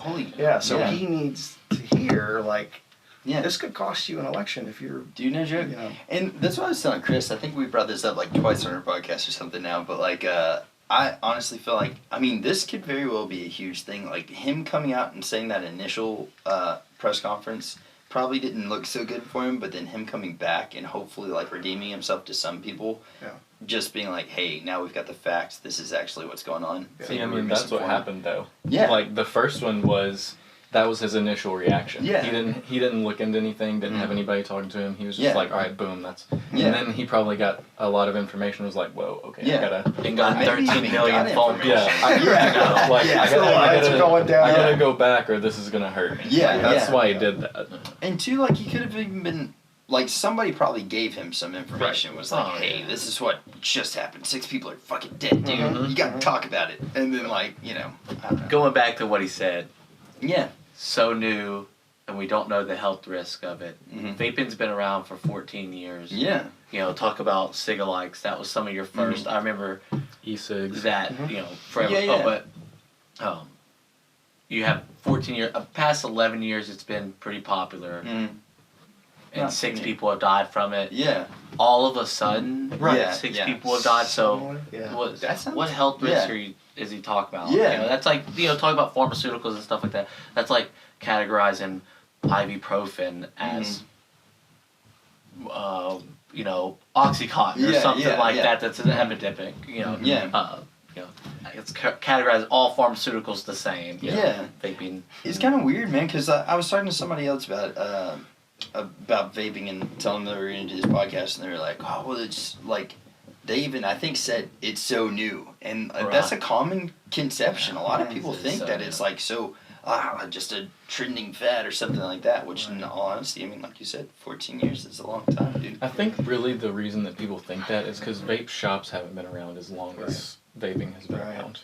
He needs to hear, like, this could cost you an election if you're... Dude, no joke. And that's what I was telling Chris. I think we brought this up, like, twice on our podcast or something now, but, like, I honestly feel like, I mean, this could very well be a huge thing. Like, him coming out and saying that initial press conference probably didn't look so good for him, but then him coming back and hopefully, like, redeeming himself to some people... Just being like, hey, now we've got the facts. This is actually what's going on. See, I mean, that's what happened, though. Like, the first one that was his initial reaction. He didn't look into anything, didn't have anybody talking to him. He was just like, all right, boom, that's... And then he probably got a lot of information, was like, whoa, okay, I gotta... And got 13 million phone calls. I gotta go back or this is gonna hurt me. That's why he did that. And two, like, he could have even been... Like, somebody probably gave him some information. Was like, hey, this is what just happened. 6 people are fucking dead, dude. You gotta talk about it. And then, like, I don't know. Going back to what he said. Yeah. So new, and we don't know the health risk of it. Vaping's been around for 14 years. Talk about cig-alikes. That was some of your first. I remember e-cigs. That, forever. But you have 14 years, past 11 years, it's been pretty popular. And 6 people have died from it. All of a sudden, 6 people have died. So, what health risks is he talking about? That's like talking about pharmaceuticals and stuff like that. That's like categorizing ibuprofen as, OxyContin or something like that. That's an epidemic. It's categorized all pharmaceuticals the same. Vaping. It's kind of weird, man, because I was talking to somebody else about vaping and telling them they were going to do this podcast, and they were like, oh, well, it's like, they even, I think, said it's so new. And that's a common conception. A lot of people think that it's like just a trending fad or something like that, which in all honesty, I mean, like you said, 14 years is a long time, dude. I think really the reason that people think that is because vape shops haven't been around as long as vaping has been around.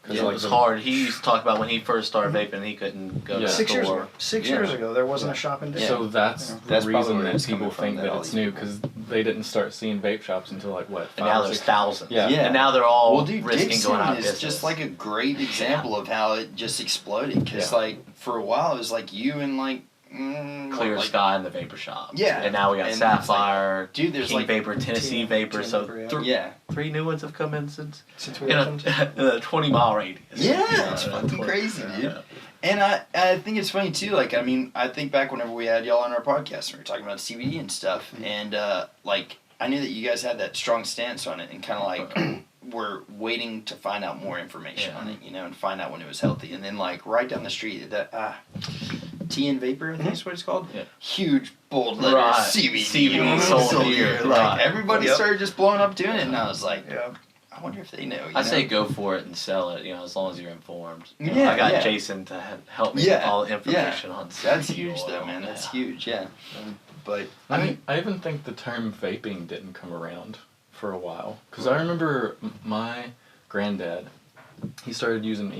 It was hard. He used to talk about when he first started vaping, he couldn't go to the store. 6 years ago, there wasn't a shop in Dayton. So that's the reason that people think that it's new, because they didn't start seeing vape shops until like what? And now there's thousands. Yeah. And now they're all risking Dixon going out of business. Is just like a great example of how it just exploded. Because like for a while it was like you and like Clear Sky and the Vapor Shop. Yeah. And now we got And Sapphire, like, dude, there's King like Vapor, Tennessee Vapor. Teen So Vapor, yeah. 3 new ones have come in since we in opened. a 20-mile radius. Yeah, it's fucking crazy, dude. And I think it's funny too. Like, I mean, I think back whenever we had y'all on our podcast, we were talking about CBD and stuff, and like I knew that you guys had that strong stance on it, and kind of like were waiting to find out more information on it, you know, and find out when it was healthy. And then like right down the street, that Tea and Vapor, I think is what it's called. Yeah. Huge bold letters, Right. CBD sold here. here. Like Right. everybody started just blowing up doing it, and I was like, Yeah. I wonder if they know. I say go for it and sell it, as long as you're informed. Yeah, I got yeah. Jason to help me Yeah, with all the information on That's CBD huge though, oil. man. That's Yeah. huge, yeah. But I even think the term vaping didn't come around for a while. Because I remember my granddad, he started using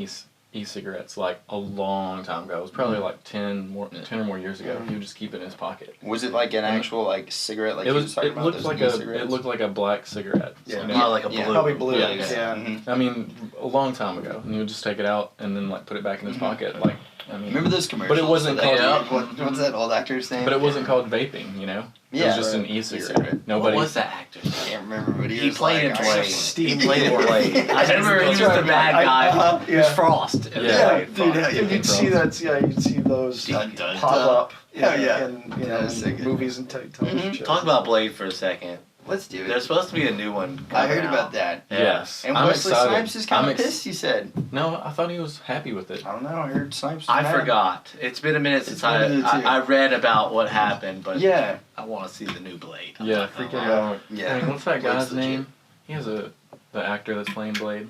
e-cigarettes like a long time ago. It was probably like 10 or more years ago. He would just keep it in his pocket. was it like an actual like cigarette? Like It you was. talking It about, looked those like e-cigarettes? it looked like a black cigarette. Yeah. you know? Probably like a Yeah. blue. Probably blue. Yeah, Yeah. Mhm. I mean, a long time ago, and he would just take it out and then like put it back in his pocket. Like, I mean, Remember those commercials? But it wasn't for that called- dude? What's that old actor's name? but it wasn't called vaping, It Yeah, was just an right. e-cigarette. E-cigarette. Nobody. What was that actor? I can't remember, but He was played like, in Blade. Steve He played in Blade. I remember he was the bad guy. He was Yeah. Frost. in Yeah. Blade. Dude, yeah, You'd Pink see Frost. that. Yeah, you'd see those Dun, dun, pop dun. up. Hell yeah. In Yeah, that's so good. movies and television shows. Talk about Blade for a second. Let's do it. There's supposed to be a new one. I heard coming about out. that. Yeah. Yes. And I'm Wesley excited. Snipes is kind I'm of pissed, he said. No, I thought he was happy with it. I don't know, I heard Snipes was I mad. forgot. It's been a minute since been a minute, too. I read about what happened, but Yeah. I want to see the new Blade. I'm Yeah, not gonna freaking. lie. Yeah. I mean, what's that Blade's guy's legit. name? He has the actor that's playing Blade.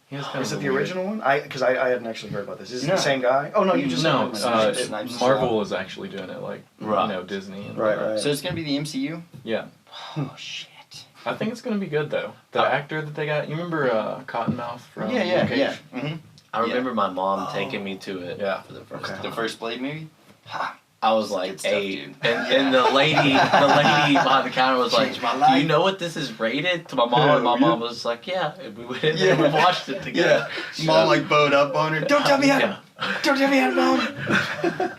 He has kind Is of it a the weird- original one? Because I hadn't actually heard about this. Is it No. the same guy? Oh no, you just No, said it. Snipes. Marvel is actually doing it, like Right. Disney. And Right, all that. right. So it's going to be the MCU? Yeah, Oh, shit. I think it's gonna be good though. The actor that they got, you remember Cottonmouth from Yeah. Luke Cage? Mm-hmm. I remember my mom taking me to it. Yeah. For the first Okay. The first Blade movie? Ha. I was Good like stuff, 8, dude. and the lady behind the counter was like, Changed my "Do life." you know what this is rated?" To my mom, and my Yeah. mom was like, "Yeah." And we went in there and we watched it together. Mom like bowed up on her. Don't tell me how Yeah. Don't tell me how to Mom.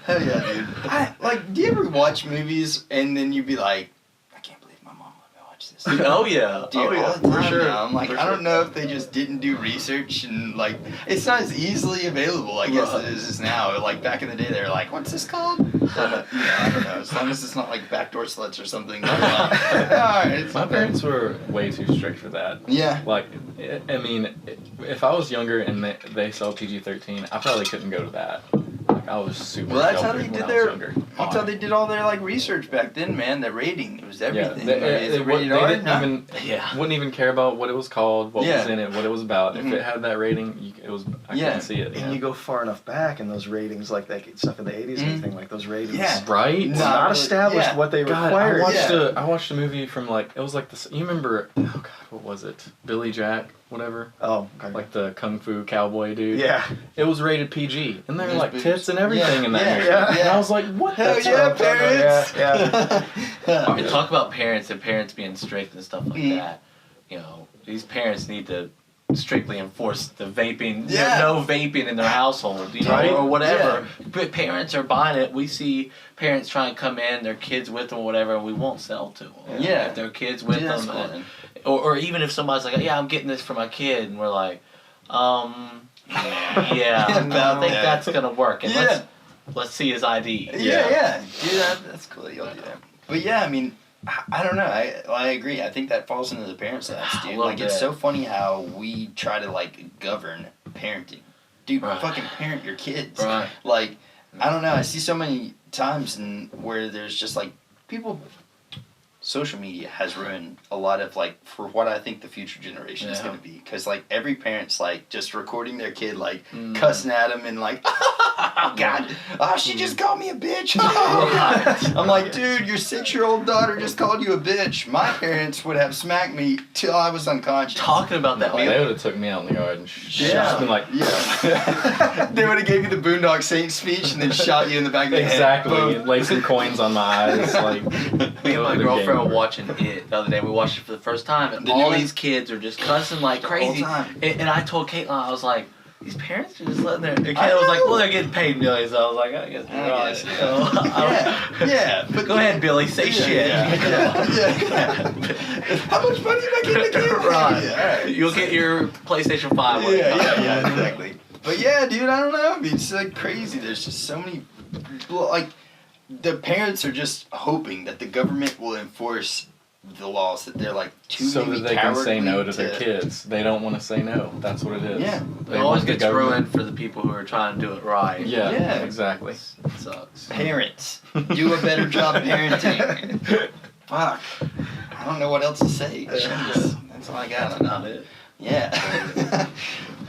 Hell yeah, dude. Do you ever watch movies and then you'd be like, I can't believe my mom let me watch this. Oh yeah. Dude, Oh yeah. all the time For sure. now. I'm like, For I sure. don't know if they just didn't do research and like, it's not as easily available, I guess, Right. as it is now. Like back in the day, they were like, what's this called? I don't know. As long as it's not like backdoor sluts or something. I'm like, alright, it's My not bad. parents were way too strict for that. Yeah. Like, I mean, if I was younger and they saw PG-13, I probably couldn't go to that. Like, I was super Well, that's how sheltered they when did I was their. younger. That's how they did all their like research back then, man. The rating, it was Yeah, everything. they, Is it rated they R? didn't No. even Yeah. wouldn't even care about what it was called, what was Yeah. in it, what it was about. Mhm. If it had that rating, it was I Yeah. couldn't see it. And you go far enough back, and those ratings, like that stuff in the '80s and Mhm. everything, like those ratings, Yeah. right? were No. not established Yeah. what they God, required. Yeah. I watched a movie from like it was like this. You remember? Oh God, what was it? Billy Jack, whatever. Oh, okay. Like the kung fu cowboy dude. yeah. It was rated PG, and there were There's like boobs. tits and everything in that Yeah, movie. yeah. And I was like, what? Hell That's yeah, what I'm talking about. parents! Yeah, And talk about parents and parents being strict and stuff like Mhm. that. These parents need to strictly enforce the vaping, Yeah. no vaping in their household, Right. or whatever. But parents are buying it. We see parents try and come in, their kids with them, or whatever, and we won't sell to them. Yeah. If their kids with Dude, that's them, cool, man. or even if somebody's like, "Yeah, I'm getting this for my kid," and we're like, yeah, I don't think Yeah. that's gonna work. And Yeah. let's see his ID. Yeah. Dude, that's cool. You'll do that. But yeah, I mean, I don't know. I agree. I think that falls into the parents' side, A dude. little Like, it's bit. so funny how we try to like govern parenting. Dude, Right. fucking parent your kids. Right. Like, I don't know. I see so many times where there's just like people. Social media has ruined a lot of like for what I think the future generation is Yeah. going to be, because like every parent's like just recording their kid like Mm. cussing at him and like oh god, oh she just called me a bitch. Right. I'm like, dude, your 6-year-old daughter just called you a bitch. My parents would have smacked me till I was unconscious. Talking about that, Like, they would have took me out in the yard and just been like, yeah. They would have gave you the Boondock Saints speech and then shot you in the back of the head. exactly, Boom. and laid some coins on my eyes. Like, me and my the girlfriend game were over. watching it the other day. We watched it for the first time, and The all new one? these kids are just cussing like crazy. time. And I told Caitlin, I was like, these parents are just letting their kid was like, well, they're getting paid millions. I was like, I guess you're right. You know? Yeah. But go ahead, Billy, say shit. Yeah. How much money am I getting again? Right. Yeah, right. You'll get your PlayStation 5. Yeah, exactly. But yeah, dude, I don't know. I mean, it's like crazy. There's just so many, like, the parents are just hoping that the government will enforce the laws that they're like too so that they can say no to their kids. They don't want to say no. That's what it is. Yeah. It always gets ruined for the people who are trying to do it right. Yeah. Exactly. It sucks. Parents, do a better job parenting. Fuck. I don't know what else to say. Jeez. That's all I got. That's not it. Yeah.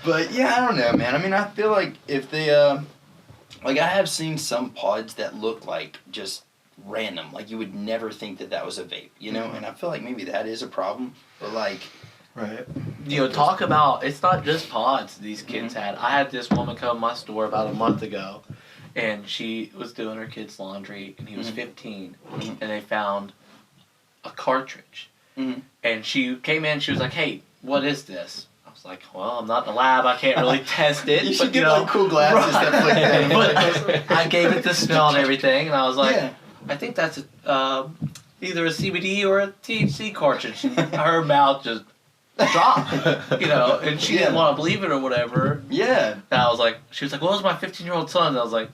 But yeah, I don't know, man. I mean, I feel like if they, like I have seen some pods that look like just random. Like you would never think that was a vape, you know? And I feel like maybe that is a problem. But like... Right. You know, talk about, it's not just pods these kids had. I had this woman come to my store about a month ago, and she was doing her kid's laundry, and he was 15, and they found a cartridge. And she came in, she was like, hey, what is this? I was like, well, I'm not in the lab, I can't really test it. You should get like cool glasses that flick down. But I gave it the smell and everything, and I was like, I think that's either a CBD or a THC cartridge. And her mouth just dropped, you know, and she didn't want to believe it or whatever. Yeah. And I was like, she was like, well, it was my 15-year-old son. And I was like,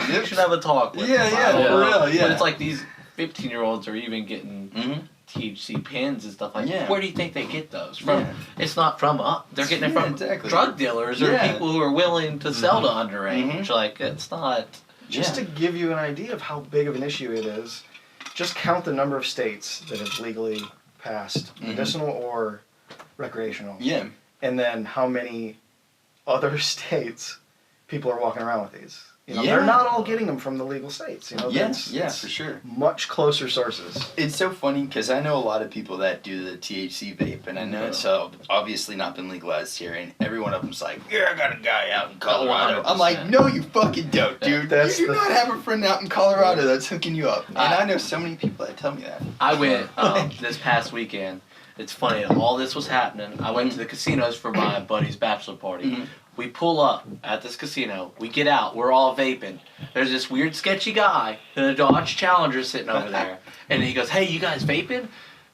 you should have a talk with him. For real, yeah. But it's like these 15-year-olds are even getting THC pins and stuff like that. Where do you think they get those from? It's not from they're getting it from drug dealers or people who are willing to sell to underage. Like, it's not... Just to give you an idea of how big of an issue it is, just count the number of states that have legally passed medicinal or recreational. Yeah. And then how many other states people are walking around with these. You know, they're not all getting them from the legal states. You know, it's for sure. Much closer sources. It's so funny because I know a lot of people that do the THC vape, and I know it's obviously not been legalized here, and every one of them's like, yeah, I got a guy out in Colorado. 100%. I'm like, no, you fucking don't, dude. You do not have a friend out in Colorado that's hooking you up. And I know so many people that tell me that. I went this past weekend. It's funny, all this was happening. I went to the casinos for my buddy's bachelor party. We pull up at this casino. We get out. We're all vaping. There's this weird, sketchy guy in a Dodge Challenger sitting over there. And he goes, hey, you guys vaping?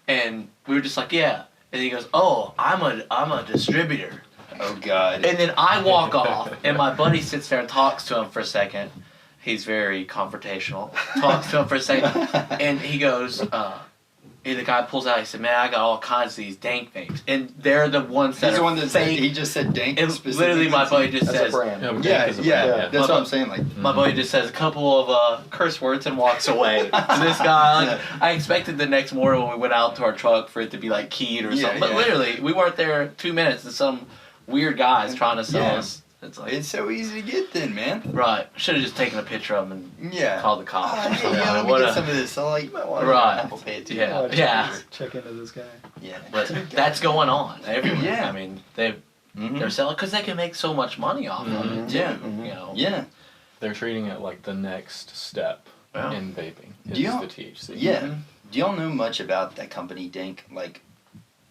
And we were just like, yeah. And he goes, oh, I'm a distributor. Oh, God. And then I walk off, and my buddy sits there and talks to him for a second. He's very confrontational. Talks to him for a second. And he goes... and the guy pulls out, he said, man, I got all kinds of these dank vapes. And they're the ones that are fake. He just said dank. And literally my buddy just says... That's a brand. Yeah. That's what I'm saying. Like, my buddy just says a couple of curse words and walks away. And this guy, like, I expected the next morning when we went out to our truck for it to be like keyed or something. But literally, we weren't there 2 minutes and some weird guy's trying to sell us. It's like, it's so easy to get then, man. Right. Should have just taken a picture of him and called the cops. Let me get some of this. You might want to Apple Pay it too. Yeah. Check into this guy. Yeah. But that's going on everywhere. Yeah. I mean, they're selling because they can make so much money off of it too. You know. Yeah. They're treating it like the next step in vaping. Is the THC. Yeah. Do y'all know much about that company, Dink? Like,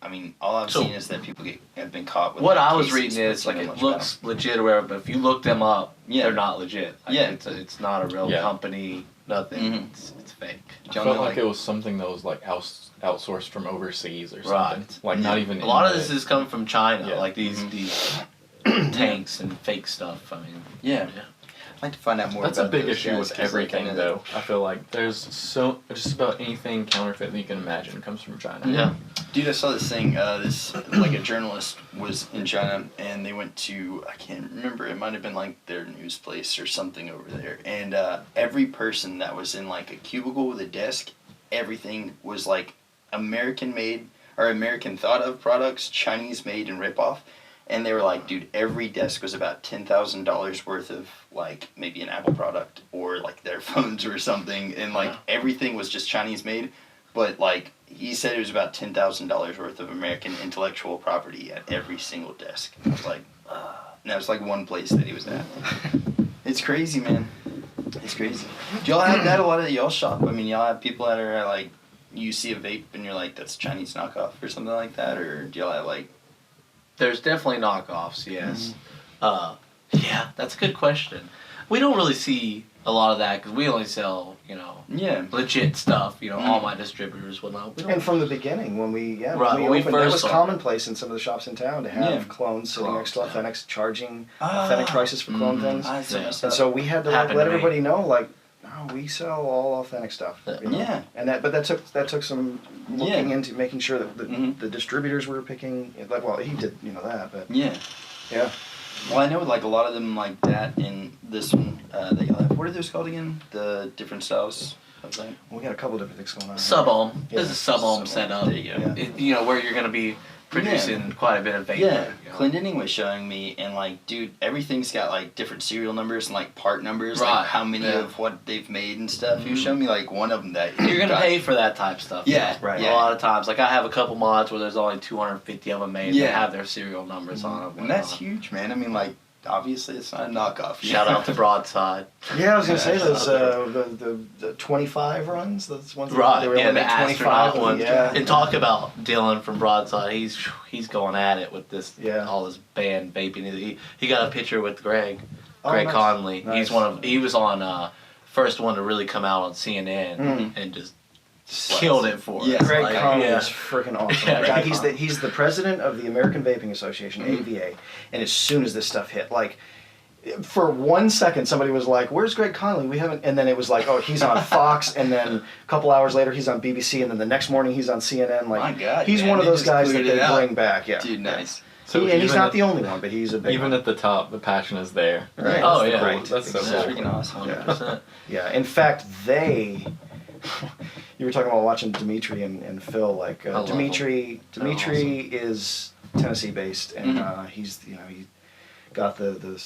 I mean, all I've seen is that people have been caught with. What I was reading is like it looks legit or whatever, but if you look them up, they're not legit. Like, it's not a real company. Nothing. It's fake. I felt like it was something that was like outsourced from overseas or something. Right. Like not even. A lot of this is coming from China. Like these tanks and fake stuff. I mean. Yeah. I'd like to find out more about that. That's a big issue with everything, though. I feel like there's just about anything counterfeit that you can imagine comes from China. Yeah. Dude, I saw this thing, like a journalist was in China, and they went to, I can't remember, it might have been like their news place or something over there, and every person that was in like a cubicle with a desk, everything was like American-made, or American thought-of products, Chinese-made and rip-off. And they were like, dude, every desk was about $10,000 worth of, like, maybe an Apple product or, like, their phones or something. And, like, everything was just Chinese-made. But, like, he said it was about $10,000 worth of American intellectual property at every single desk. And I was like, and that was, like, one place that he was at. It's crazy, man. It's crazy. Do y'all have that a lot of y'all shop? I mean, y'all have people that are, like, you see a vape and you're like, that's Chinese knockoff or something like that? Or do y'all have, like... There's definitely knockoffs, yes. Yeah, that's a good question. We don't really see a lot of that because we only sell, legit stuff. All my distributors, whatnot. And from the beginning, when we opened, it was commonplace in some of the shops in town to have clones sitting next to Authentics, charging authentic prices for clone things. And so we had to let everybody know, like, no, we sell all authentic stuff. Yeah. And that took some looking into making sure that the distributors were picking. Well, he did, that, but yeah. Well, I know like a lot of them like that in this one. They have, what are those called again? The different styles of that. We got a couple different things going on. Sub-ohm. There's a sub-ohm setup. There you go. Where you're going to be producing quite a bit of vapor. Yeah, Clendening was showing me, and like, dude, everything's got like different serial numbers and like part numbers, like how many of what they've made and stuff. You showed me like one of them that you're gonna pay for that type of stuff. Yeah, right. A lot of times, like I have a couple mods where there's only 250 of them made. They have their serial numbers on them, and that's huge, man. I mean, like, obviously it's not a knockoff. Shout out to Broadside. Yeah, I was gonna say those the 25 runs. Those ones. Right. They were the 25 ones. Yeah. And talk about Dylan from Broadside. He's going at it with this. All this band vaping. He got a picture with Greg nice. Conley. Nice. He was on first one to really come out on CNN and just killed it for us. Greg Conley is freaking awesome. He's the president of the American Vaping Association, AVA, and as soon as this stuff hit, like, for 1 second somebody was like, "Where's Greg Conley? We haven't," and then it was like, "Oh, he's on Fox," and then a couple hours later he's on BBC, and then the next morning he's on CNN. Like, my God, he's one of those guys that they bring back. Yeah, dude, nice. So and he's not the only one, but he's a big even one. at the top, the passion is there. Right. Oh yeah, great. That's so That's cool. freaking awesome. 100%. Yeah. In fact, you were talking about watching Dimitri and Phil. Like Dimitri is Tennessee based, and he's he got the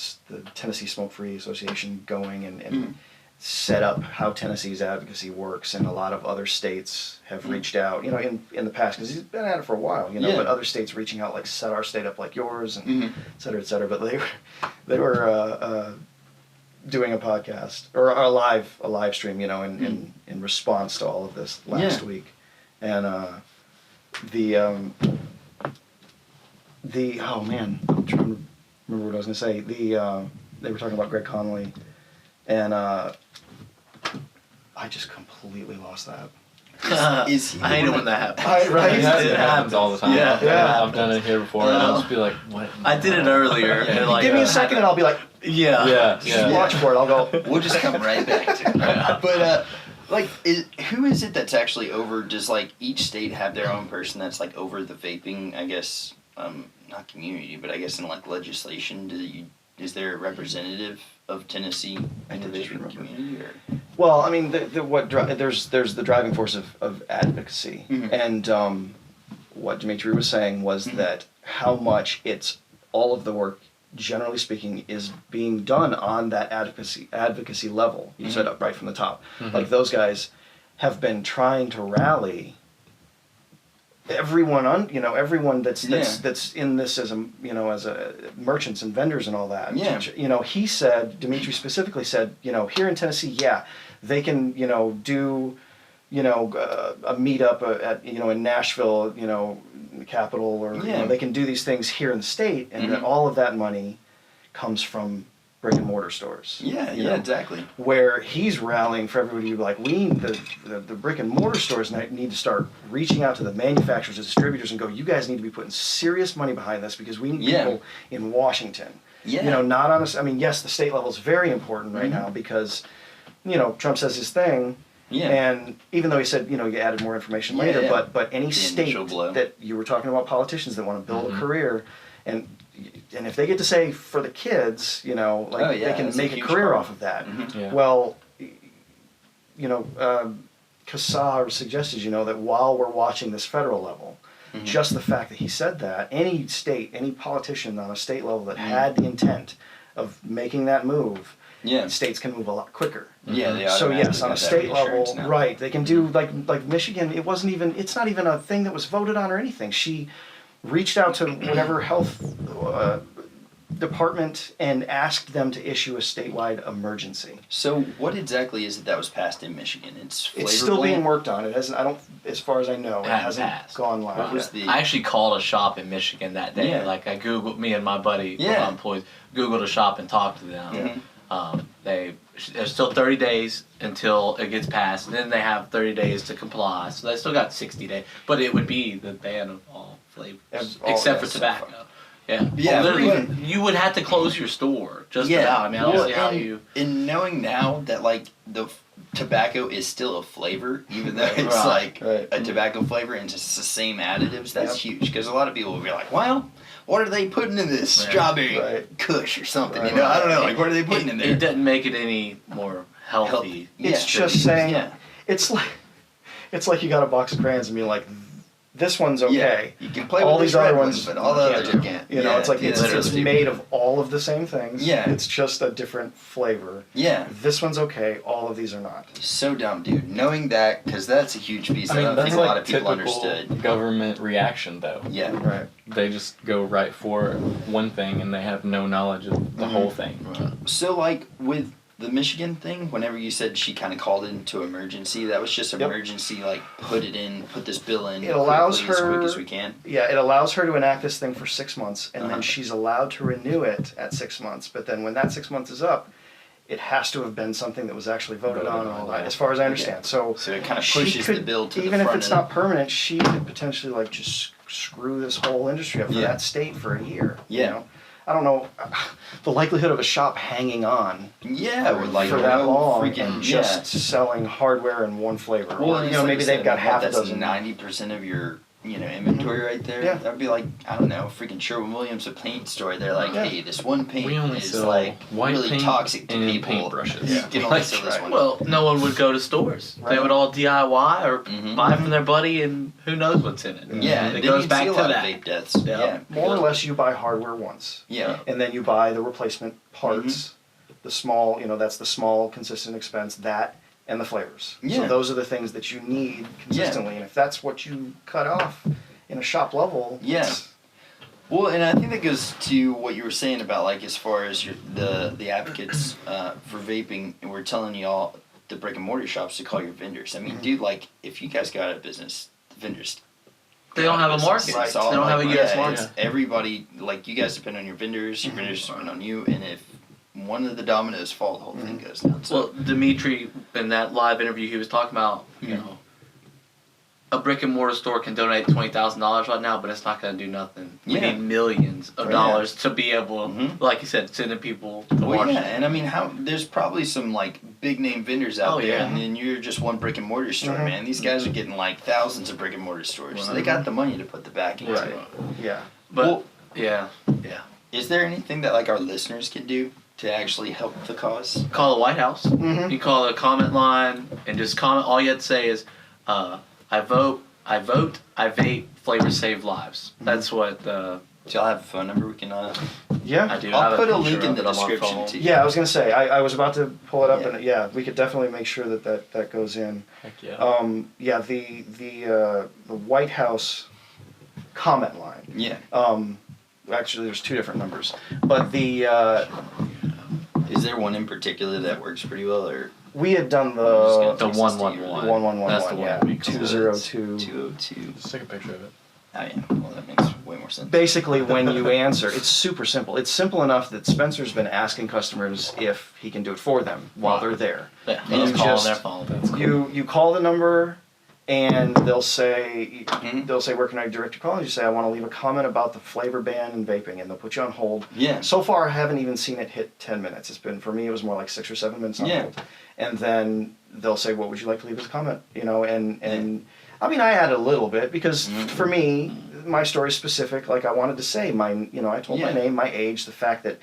Tennessee Smoke Free Association going and set up how Tennessee's advocacy works, and a lot of other states have reached out. In the past, because he's been at it for a while. But other states reaching out, like set our state up like yours, and et cetera, et cetera. But they were doing a podcast or a live stream, in response to all of this last week, and the oh man, I'm trying to remember what I was gonna say. They were talking about Greg Conley, and I just completely lost that. I hate it when that happens. Right? It happens all the time. Yeah. I've done it here before, and I'll just be like, "What?" I did it earlier. And like, Give me a second, and I'll be like, Yeah. watch for it. I'll go. We'll just come right back to it. But like, who is it that's actually over? Does like each state have their own person that's like over the vaping? I guess not community, but I guess in like legislation. Is there a representative of Tennessee in the vaping community? Or? Well, I mean, there's the driving force of advocacy, and what Dimitri was saying was that how much it's all of the work, generally speaking, is being done on that advocacy level. You said up right from the top, like those guys have been trying to rally everyone everyone that's in this as a merchants and vendors and all that. He said, Dimitri specifically said, here in Tennessee, they can do a meetup at in Nashville, the capital, or they can do these things here in the state, and that all of that money comes from brick and mortar stores. Exactly. Where he's rallying for everybody to be like, the brick and mortar stores need to start reaching out to the manufacturers and distributors and go, you guys need to be putting serious money behind this, because we need people in Washington. Not on us. I mean, yes, the state level is very important right now because, Trump says his thing. And even though he said, you added more information later, but any state that you were talking about, politicians that want to build a career, and if they get to say for the kids, they can make a career off of that. Well, Kassar suggested, that while we're watching this federal level, just the fact that he said that, any politician on a state level that had the intent of making that move, states can move a lot quicker. So yes, on a state level, right, they can do like Michigan. It's not even a thing that was voted on or anything. She reached out to whatever health department and asked them to issue a statewide emergency. So what exactly is it that was passed in Michigan? It's flavor It's still being blend? worked on. It hasn't. I don't. As far as I know, it hasn't passed. gone live. What was yet. the? I actually called a shop in Michigan that day. Yeah. Like I Googled, me and my buddy, one of Yeah. my employees, Googled a shop and talked to them. Mhm. There's still 30 days until it gets passed, and then they have 30 days to comply. So they still got 60 days. But it would be the ban of all flavors, except for tobacco. Yeah. Yeah, Literally, but- you would have to close your store just Yeah. about. I mean, I don't Well, see how and- you. And knowing now that like the tobacco is still a flavor, even though it's Right. like Right. a tobacco flavor and just the same additives, that's Yep. huge. Because a lot of people will be like, well, what are they putting in this Right. strawberry Right. kush or something? Right. You know, I don't know. Like, what are they putting in there? It doesn't make it any more healthy. It's Yeah. just saying. Yeah. It's like you got a box of crayons and being like, this one's okay. Yeah. You can play all with these this red other one, ones, but all the you others can't you do. can't. You know, Yeah, it's like yeah, it's literally. made of all of the same things. Yeah. It's just a different flavor. Yeah. This one's okay. All of these are not. So dumb, dude. Knowing that, because that's a huge piece. I I mean, don't that's think a lot like of people typical understood. government reaction, though. Yeah. Right. They just go right for one thing, and they have no knowledge of the whole thing. So, like, with the Michigan thing, whenever you said she kind of called it into emergency, that was just Yep. emergency, like, put this bill in It allows quickly, as her- quick as we can. Yeah, it allows her to enact this thing for 6 months, and Uh-huh. then she's allowed to renew it at 6 months. But then when that 6 months is up, it has to have been something that was actually voted on and all that, as far as I understand. So So it kind of she pushes the could, bill to the even if front it's end. not permanent, she could potentially like just screw this whole industry up for Yeah. that state for a year. You Yeah. know? I don't know the likelihood of a shop hanging on Yeah, with like for that no long freaking and just selling hardware in one flavor. Or, it's you know, like maybe you they've said, got what, half a that's dozen. 90% of your inventory right there. Yeah. That'd be like, I don't know, freaking Sherwin-Williams, a paint store. They're like, Yeah. hey, this one paint We only is sell like white really paint toxic to and people. paintbrushes. You Yeah. can only Like, sell this one. Well, no one would go to stores. They Right. would all DIY or Mhm. buy from their buddy, and who knows what's in it. yeah, it then goes you'd back see a to lot that. of vape deaths. Yeah. Yeah, More or less, you buy hardware once. Yeah. And then you buy the replacement parts, the small, that's the small consistent expense, that and the flavors. Yeah. So those are the things that you need consistently. And if that's what you cut off in a shop level, Yeah. it's- Well, and I think that goes to what you were saying about like as far as the advocates for vaping, and we're telling you all the brick and mortar shops to call your vendors. I mean, dude, like if you guys go out of business, the vendors. They don't have a market. It's They all don't have a like, US yeah, market. it's everybody, like you guys depend on your vendors, your vendors depend on you, and if one of the dominoes fall, the whole thing goes down. So, Well, Dimitri, in that live interview, he was talking about, you know, a brick and mortar store can donate $20,000 right now, but it's not going to do nothing. We Yeah. need millions of Right. dollars to be able, Mhm. like you said, sending people to well, yeah, Washington. and I mean, there's probably some like big name vendors out Oh, there, yeah. and then you're just one brick and mortar store, Mhm. man. These guys are getting like thousands of brick and mortar stores, so they got the money to put the back into Right. it. yeah. But Well, yeah. is there anything that like our listeners can do to actually help the cause? Call the White House. Mhm. You call the comment line and just comment. All you have to say is, I vote, I vape, flavors save lives. That's what Do y'all have a phone number we can? Yeah. I do. I'll have put a picture link in of the it on my description phone. too. Yeah, I was gonna say I was about to pull it up, Yeah. and yeah, we could definitely make sure that goes in. Heck yeah. Yeah, the White House comment line. Yeah. Actually, there's two different numbers, but Is there one in particular that works pretty well, or we had done I'm just gonna The text this to 111. you? 1111. That's the one Yeah, we call it. 202. 202. Just take a picture of it. Oh yeah. Well, that makes way more sense. Basically, when you answer, it's super simple. It's simple enough that Spencer's been asking customers if he can do it for them while they're there. Yeah, And just you call on just- their phone. That's cool. You call the number, and they'll say Mhm. where can I direct your call? You say I want to leave a comment about the flavor ban and vaping, and they'll put you on hold. Yeah. So far, I haven't even seen it hit 10 minutes. It's been, for me, it was more like 6 or 7 minutes on Yeah. hold. And then they'll say, what would you like to leave as a comment? And I mean, I add a little bit because Mhm. for me, my story's specific. Like I wanted to say I told my Yeah. name, my age, the fact that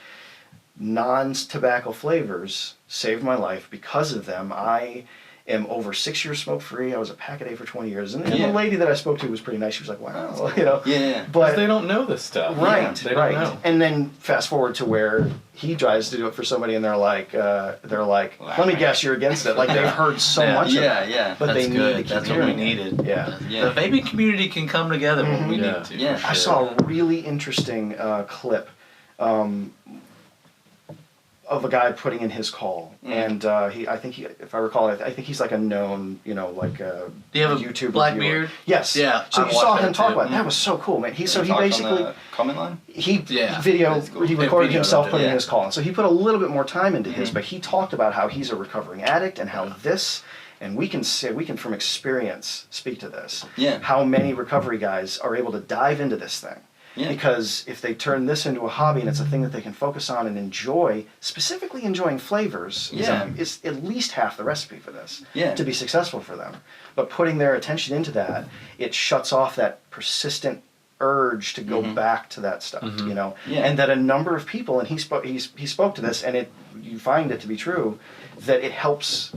non-tobacco flavors saved my life. Because of them, I am over 6 years smoke-free. I was a pack-a-day for 20 years. And Yeah. the lady that I spoke to was pretty nice. She was like, wow, Yeah. But Because they don't know this stuff. right, They don't right. know. And then fast forward to where he tries to do it for somebody, and they're like, let me guess, you're against it. Like they've heard so Yeah. much of Yeah. it, Yeah. but That's they need good. to keep That's what we hearing it. needed. Yeah. Yeah. The vaping community can come together when we Yeah. need to. Yeah. for I sure. saw a really interesting clip of a guy putting in his call, and if I recall, I think he's like a known, Do you have YouTube a black reviewer. beard? Yes. Yeah. So I you saw watched him that talk too. about it. That was so cool, man. He talked basically on the comment line. he Yeah. That's cool. he They recorded videoed himself it, putting in yeah. his call, and so he put a little bit more time into his, but he talked about how he's a recovering addict and how and we can from experience speak to this. Yeah. How many recovery guys are able to dive into this thing. Yeah. Because if they turn this into a hobby and it's a thing that they can focus on and enjoy, specifically enjoying flavors, is at least half the recipe for this to be successful for them. But putting their attention into that, it shuts off that persistent urge to go back to that stuff, and that a number of people, and he spoke to this, and you find it to be true, that it helps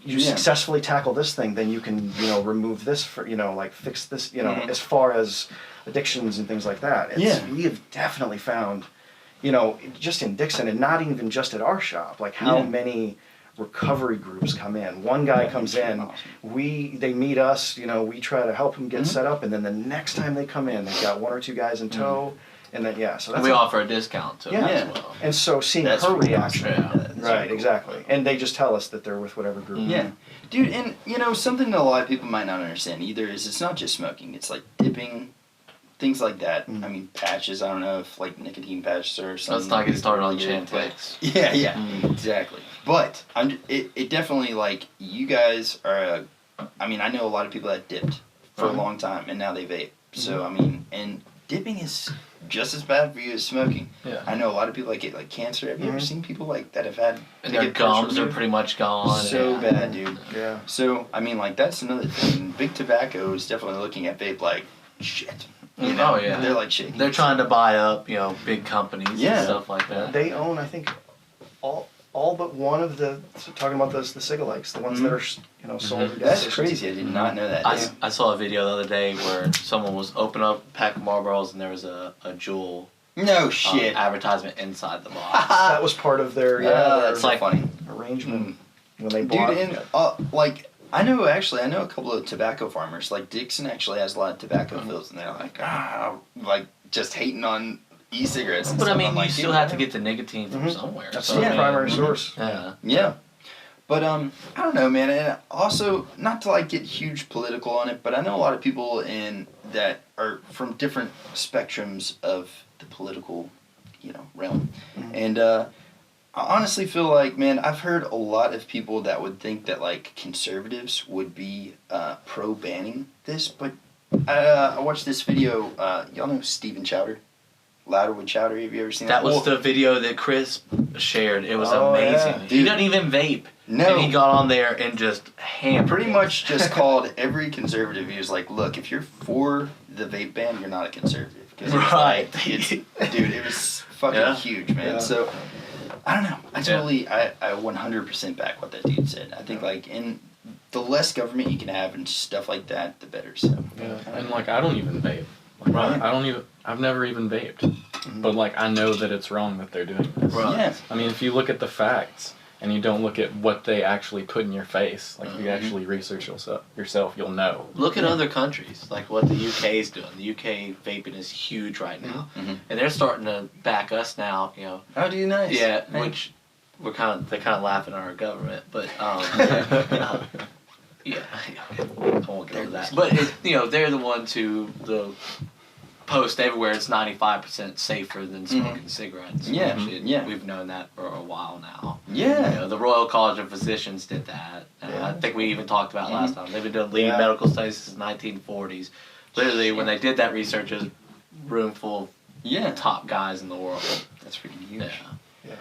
you successfully tackle this thing, then you can remove this fix this, as far as addictions and things like that. We have definitely found, just in Dixon, and not even just at our shop, like how many recovery groups come in. One guy comes in, they meet us, we try to help him get set up, and then the next time they come in, they've got one or two guys in tow, and then so that's we offer a discount to them as well. And so seeing That's her pretty reaction, awesome. right, exactly, and they just tell us that they're with whatever group. Yeah, dude, and something that a lot of people might not understand either is it's not just smoking. It's like dipping, things like that. I mean, patches. I don't know if like nicotine patches or something. Let's not get started on related, Chantix. Yeah, exactly. But it definitely, like, you guys are. I mean, I know a lot of people that dipped for a long time and now they vape. So I mean, and dipping is just as bad for you as smoking. Yeah. I know a lot of people that get like cancer. Have you ever seen people like that have had And their gums are pretty much gone. so bad, dude? Yeah. So I mean, like, that's another thing. Big tobacco is definitely looking at vape like shit. Oh yeah. They're like shaking. They're trying to buy up, big companies and stuff like that. They own, I think, all but one of the, talking about the cigalikes, the ones that are sold. That's crazy. I did not know that. I saw a video the other day where someone was opening up a pack of Marlboros and there was a JUUL No shit. advertisement inside the box. That was part of their That's like funny. arrangement when they Dude, bought. and like, I know a couple of tobacco farmers. Like, Dixon actually has a lot of tobacco fields, and they're like just hating on e-cigarettes. And But I stuff. mean, I'm you like, still dude, have to get the nicotine from somewhere. That's so, the I mean, primary source. Yeah. Yeah. But I don't know, man. And also, not to like get huge political on it, but I know a lot of people that are from different spectrums of the political, realm. And I honestly feel like, man, I've heard a lot of people that would think that like conservatives would be pro banning this, but I watched this video. Y'all know Stephen Chowder? Louder with Chowder. Have you ever seen that? That was the video that Chris shared. It was Oh, amazing. yeah. He doesn't even vape. No. And he got on there and just hammered Pretty it. much just called every conservative. He was like, look, if you're for the vape ban, you're not a conservative. 'Cause it was Right. like, dude, it was fucking huge, man. Yeah. So, I don't know. I 100% back what that dude said. I think, like, the less government you can have and stuff like that, the better. So, And like, I don't even vape. Like, Right. I've never even vaped. But like, I know that it's wrong that they're doing this. Right. yeah. I mean, if you look at the facts and you don't look at what they actually put in your face, like if you actually research yourself, you'll know. Look at other countries, like what the UK is doing. The UK vaping is huge right now. And they're starting to back us now, Oh, dude, nice. Yeah, Hey. which they're kind of laughing at our government, but yeah, I won't get into that. But they're the ones who the post everywhere. It's 95% safer than smoking cigarettes. Yeah, Which yeah. We've known that for a while now. Yeah. The Royal College of Physicians did that. I think we even talked about it last time. They've been doing leading medical studies since the 1940s. Literally, when they did that research, it was a room full of top guys in the world. That's freaking huge. Yeah.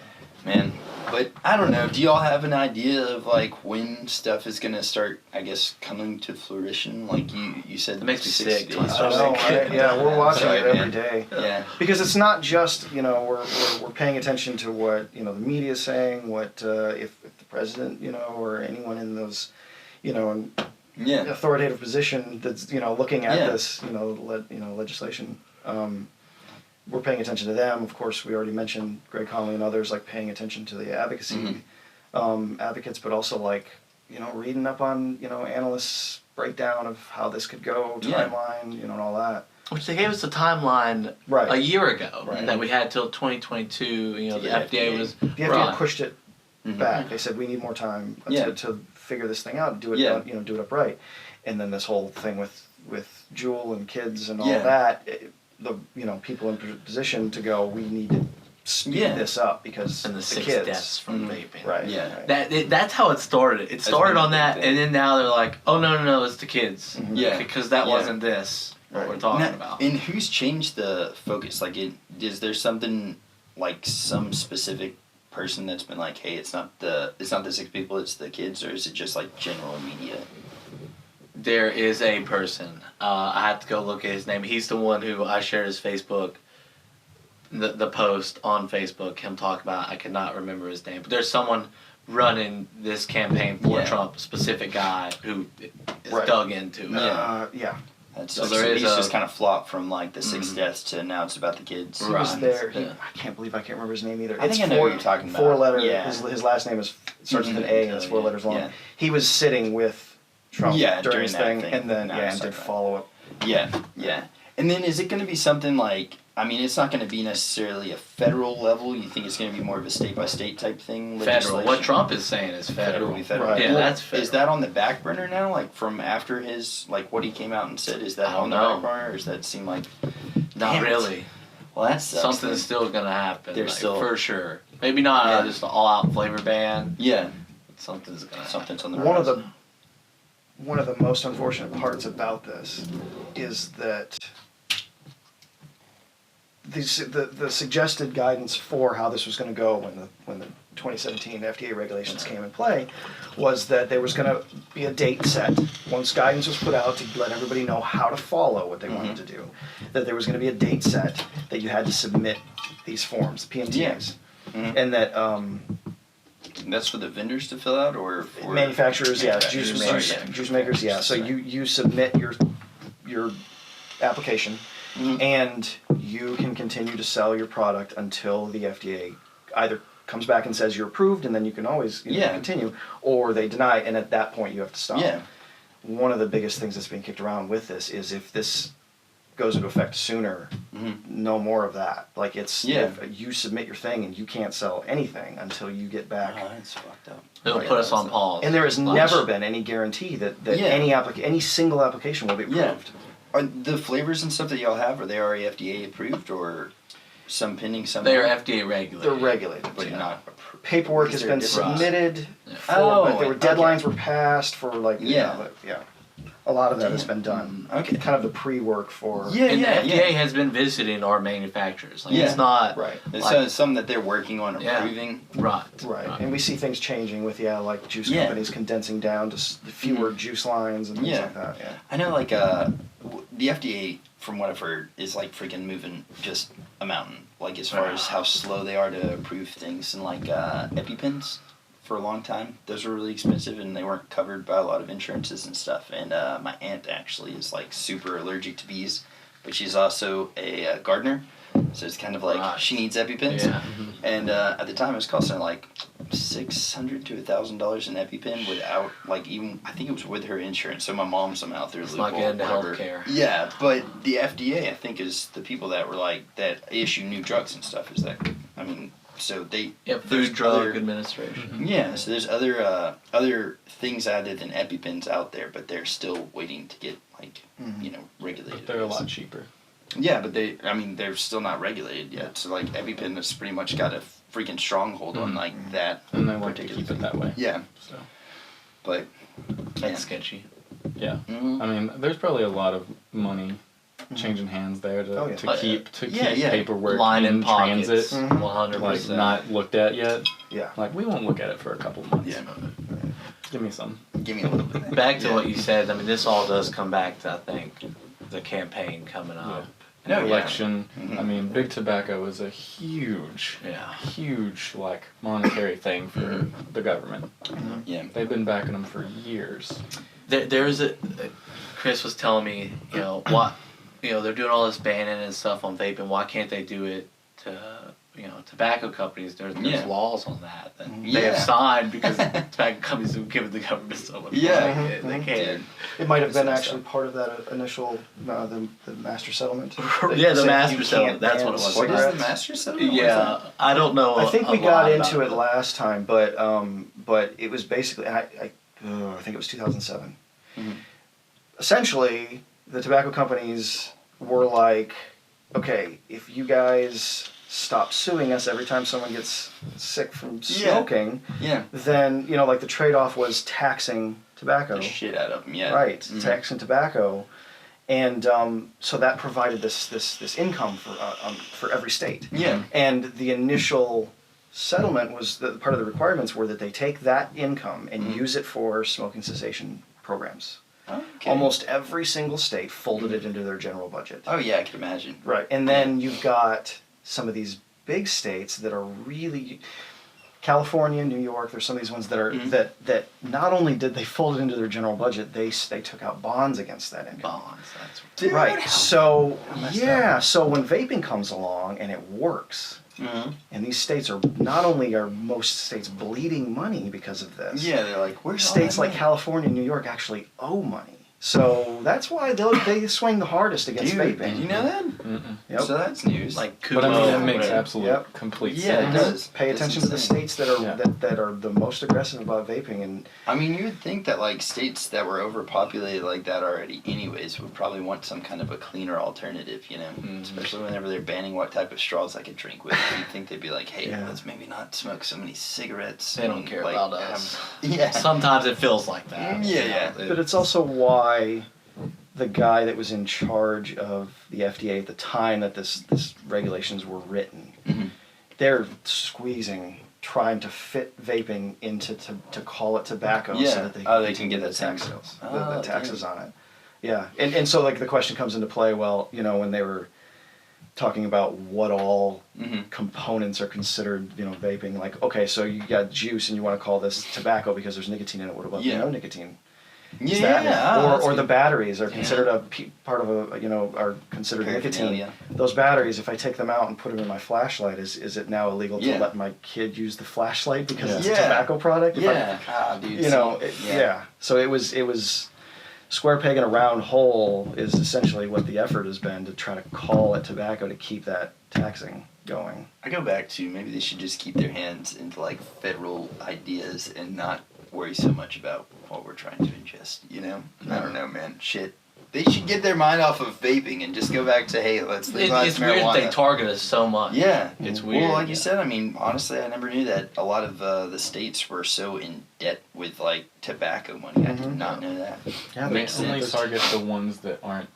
Man, but I don't know. Do y'all have an idea of like when stuff is gonna start? I guess coming to fruition. Like you said, It makes me 6 sick. days. I I know, right? Yeah, we're watching Sorry, it every man. day. Yeah. Because it's not just, we're paying attention to what, the media is saying, what, if the president, or anyone in those, Yeah. authoritative position that's, looking at Yeah. this, legislation. We're paying attention to them. Of course, we already mentioned Greg Conley and others, like paying attention to the advocacy advocates, but also like, reading up on, analysts' breakdown of how this could go, Yeah. timeline, and all that. Which they gave us a timeline Right. a year ago Right. that we had till 2022. You know, the FDA was The FDA right. pushed it back. They said we need more time to figure this thing out, do it, do it upright. And then this whole thing with JUUL and kids and all that, people in position to go, we need to speed this up because and the 6 kids. deaths from vaping. Right. Yeah. Right. That's how it started. It started on that, and then now they're like, oh no, it's the kids. Yeah. Because that wasn't this what we're talking about. And who's changed the focus? Like, is there something like some specific person that's been like, hey, it's not the 6 people, it's the kids, or is it just like general media? There is a person. I have to go look at his name. He's the one who I shared his Facebook, the post on Facebook, him talk about. I cannot remember his name, but there's someone running this campaign for Trump, a specific guy who is dug into it. So he's just kind of flopped from like the 6 deaths to now it's about the kids. He was there. I can't remember his name either. I think I know what you're talking about. 4-letter. Yeah. His last name starts with an A and it's 4 letters long. Yeah. He was sitting with Trump during his thing, and then and did follow up. Yeah. And then is it going to be something like? I mean, it's not going to be necessarily a federal level. You think it's going to be more of a state-by-state type thing? Federal. What Trump is saying is federal. Federal. Right. Yeah, that's federal. Is that on the back burner now? Like from after his, like what he came out and said, is that on the back burner, or does that seem like? Not really. Well, that sucks. Something's still going to happen. There's still for sure. Maybe not just an all-out flavor ban. Yeah. But something's going to Something's on the One of the most unfortunate parts about this is that the suggested guidance for how this was going to go when the 2017 FDA regulations came in play was that there was going to be a date set once guidance was put out to let everybody know how to follow what they wanted to do. That there was going to be a date set that you had to submit these forms, PMTAs, and that. That's for the vendors to fill out, or for manufacturers, juice makers, yeah. So you submit your application, and you can continue to sell your product until the FDA either comes back and says you're approved, and then you can always continue, or they deny it, and at that point you have to stop. Yeah. One of the biggest things that's being kicked around with this is if this goes into effect sooner, no more of that. Like if you submit your thing and you can't sell anything until you get back. Oh, that's fucked up. It'll put us on pause. And there has never been any guarantee that any single application will be approved. Are the flavors and stuff that y'all have, are they already FDA approved, or some pending? Some they are FDA regulated. They're regulated, but not approved. Paperwork has been submitted, but there were deadlines were passed for a lot of that has been done. Okay. Kind of the pre-work for. And the FDA has been visiting our manufacturers. Like it's not right. It's some that they're working on approving. Right. And we see things changing with like juice companies condensing down to fewer juice lines and things like that. Yeah. I know, like the FDA, from what I've heard, is like freaking moving just a mountain. Like as far as how slow they are to approve things, and like EpiPens. For a long time, those were really expensive and they weren't covered by a lot of insurances and stuff. And my aunt actually is like super allergic to bees, but she's also a gardener, so it's kind of like she needs EpiPens. Yeah. And at the time, it was costing her like $600 to $1,000 an EpiPen without like even I think it was with her insurance. So my mom somehow through the loophole. Not getting healthcare. Yeah, but the FDA I think is the people that were like that issue new drugs and stuff. Is that I mean. So Food Drug Administration. Yeah, so there's other things other than EpiPens out there, but they're still waiting to get like regulated. But they're a lot cheaper. Yeah, but they're still not regulated yet. So like EpiPen has pretty much got a freaking stronghold on like that. And they like to keep it that way. Yeah. So. But that's sketchy. Yeah. I mean, there's probably a lot of money changing hands there to keep paperwork line in transit, 100%. like not looked at yet. Yeah, like we won't look at it for a couple months. Yeah, give me some. Give me a little bit. Back to what you said. I mean, this all does come back to I think the campaign coming up. Yeah. Election. I mean, big tobacco is a huge like monetary thing for the government. Yeah, they've been backing them for years. There's Chris was telling me, what. They're doing all this banning and stuff on vaping. Why can't they do it tobacco companies, there's Yeah. laws on that Yeah. they have signed because tobacco companies have given the government so much Yeah. money. They can't. It might have been Some actually part of that initial the master settlement. Yeah, the Said master you settlement, can't that's ban what it was. What is the cigarettes. master settlement? Yeah, I don't know. I think a we lot got about into it last time, but it was basically, and I think it was 2007. Mhm. Essentially, the tobacco companies were like, okay, if you guys stop suing us every time someone gets sick from smoking, Yeah. then like the trade-off was taxing tobacco. The shit out of them, yeah. Right, Mhm. taxing tobacco, and so that provided this income for every state. Yeah. And the initial settlement was that part of the requirements were that they take that income and use it for smoking cessation programs. Okay. Almost every single state folded it into their general budget. Oh yeah, I can imagine. Right, and then you've got some of these big states that are really California, New York. There's some of these ones that are that not only did they fold it into their general budget, they took out bonds against that income. bonds. That's Dude, Right. So messed so when vaping comes along and it works, and these states are not only are most states bleeding money because of this. Yeah, they're like, where's all States that like money? California and New York actually owe money. So that's why they swing the hardest against Dude, vaping. did you know that? Mm-mm. Yep. So that's news. like But I mean, Kumo, it makes whatever. absolute Yep. complete Yeah, it sense. does. Pay It's attention to the insane. states that are Yeah. that are the most aggressive about vaping, and I mean, you would think that like states that were overpopulated like that already, anyways, would probably want some kind of a cleaner alternative, you know. Especially whenever they're banning what type of straws I could drink with. You'd think they'd be like, hey, Yeah. let's maybe not smoke so many cigarettes. They don't and, care like, about us. Yeah. Sometimes it feels like that. Yeah. but it's also why the guy that was in charge of the FDA at the time that this regulations were written, Mhm. they're squeezing, trying to fit vaping into to call it tobacco so Yeah. that they Oh, they can continue get the the tax tax. sales, Oh, the taxes on it. Yeah, and so like the question comes into play. Well, when they were talking about what all Mhm. components are considered, vaping. Like, okay, so you got juice and you want to call this tobacco because there's nicotine in it. What about Yeah. the no nicotine? Yeah. Is that- that's or the good. batteries are considered part of are considered nicotine. Paraphernalia. Those batteries, if I take them out and put them in my flashlight, is it now illegal Yeah. to let my kid use the flashlight because it's a Yeah. tobacco product? If I- Yeah. Ah, dude. yeah. So it was square peg in a round hole is essentially what the effort has been to try to call it tobacco to keep that taxing going. I go back to maybe they should just keep their hands into like federal ideas and not worry so much about what we're trying to ingest, I don't know, man. Shit. They should get their mind off of vaping and just go back to, hey, let's legalize It's weird marijuana. they target us so much. Yeah. It's weird. Well, like you yeah. said, I mean, honestly, I never knew that a lot of the states were so in debt with, like, tobacco money. I did not know that. Yeah, They Makes only sense. target the ones that aren't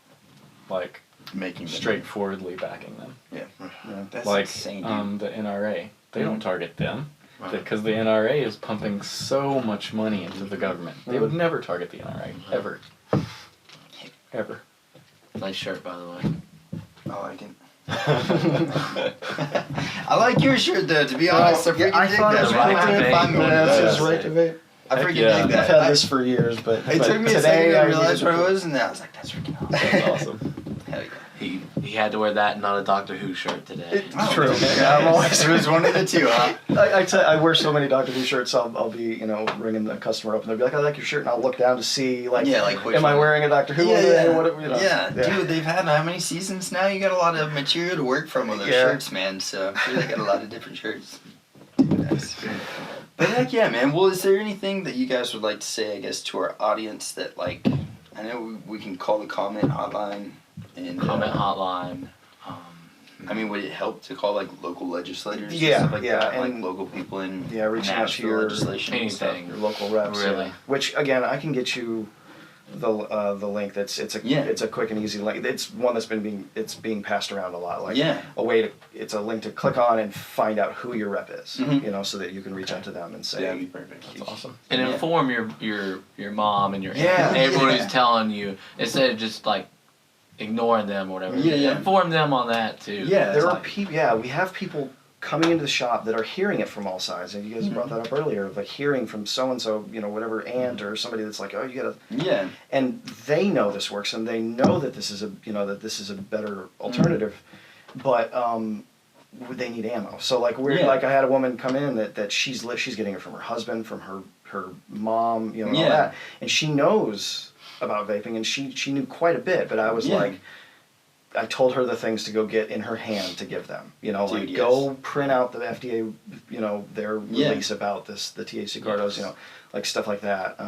like Making them. straightforwardly backing them. Yeah. Yeah. That's Like insane, dude. the NRA, they don't target them Right. because the NRA is pumping so much money into the government. They would never target the NRA ever, ever. Nice shirt, by the way. I like it. I like your shirt, though, to be honest. I freaking dig it that. was man. right to vape. Find me one of That's those. his right to vape. I Heck freaking yeah. dig that. I've had this for years, but It took me a second today to I realize needed where to- I was, and I was like, that's freaking awesome. That's awesome. Hell yeah. He had to wear that and not a Doctor Who shirt today. True. okay. Yeah, I'm always- It was one of the two, huh? I wear so many Doctor Who shirts. I'll be ringing the customer up and they'll be like, I like your shirt, and I'll look down to see like, Yeah, like which am I one? wearing a Doctor Who one today? What, yeah, dude, they've had how many seasons now? You got a lot of material to work from with those Yeah. shirts, man. So I'm sure they got a lot of different shirts. Nice. But heck yeah, man. Well, is there anything that you guys would like to say, I guess, to our audience that, like, I know we can call the comment hotline and Comment hotline. I mean, would it help to call like local legislators? Yeah, and stuff like yeah, that? Like and- local people in Yeah, reaching out to Nashville your legislation and stuff. anything. your local reps. Really? Yeah. Which again, I can get you the link. It's a quick and easy link. It's one that's being passed around a lot. Like Yeah. it's a link to click on and find out who your rep is. Mhm. So that you can reach out to them and say, That'd be perfect. That's awesome. And Yeah. inform your mom and your Yeah. aunt, everyone who's telling you, instead of just like ignoring them or whatever. Yeah, yeah. Inform them on that too. Yeah. there are like- people. Yeah, we have people coming into the shop that are hearing it from all sides. And you guys brought that up earlier, like hearing from so and so, whatever aunt or somebody that's like, oh, you gotta. Yeah. And they know this works, and they know that this is a better alternative, but they need ammo. So like like I had a woman come in that she's getting it from her husband, from her mom, you know, and all that, and she knows about vaping, and she knew quite a bit. But I was like, I told her the things to go get in her hand to give them. You know, Dude, like go print out the FDA, you know, their release about the THC cardos, you know, like stuff like that.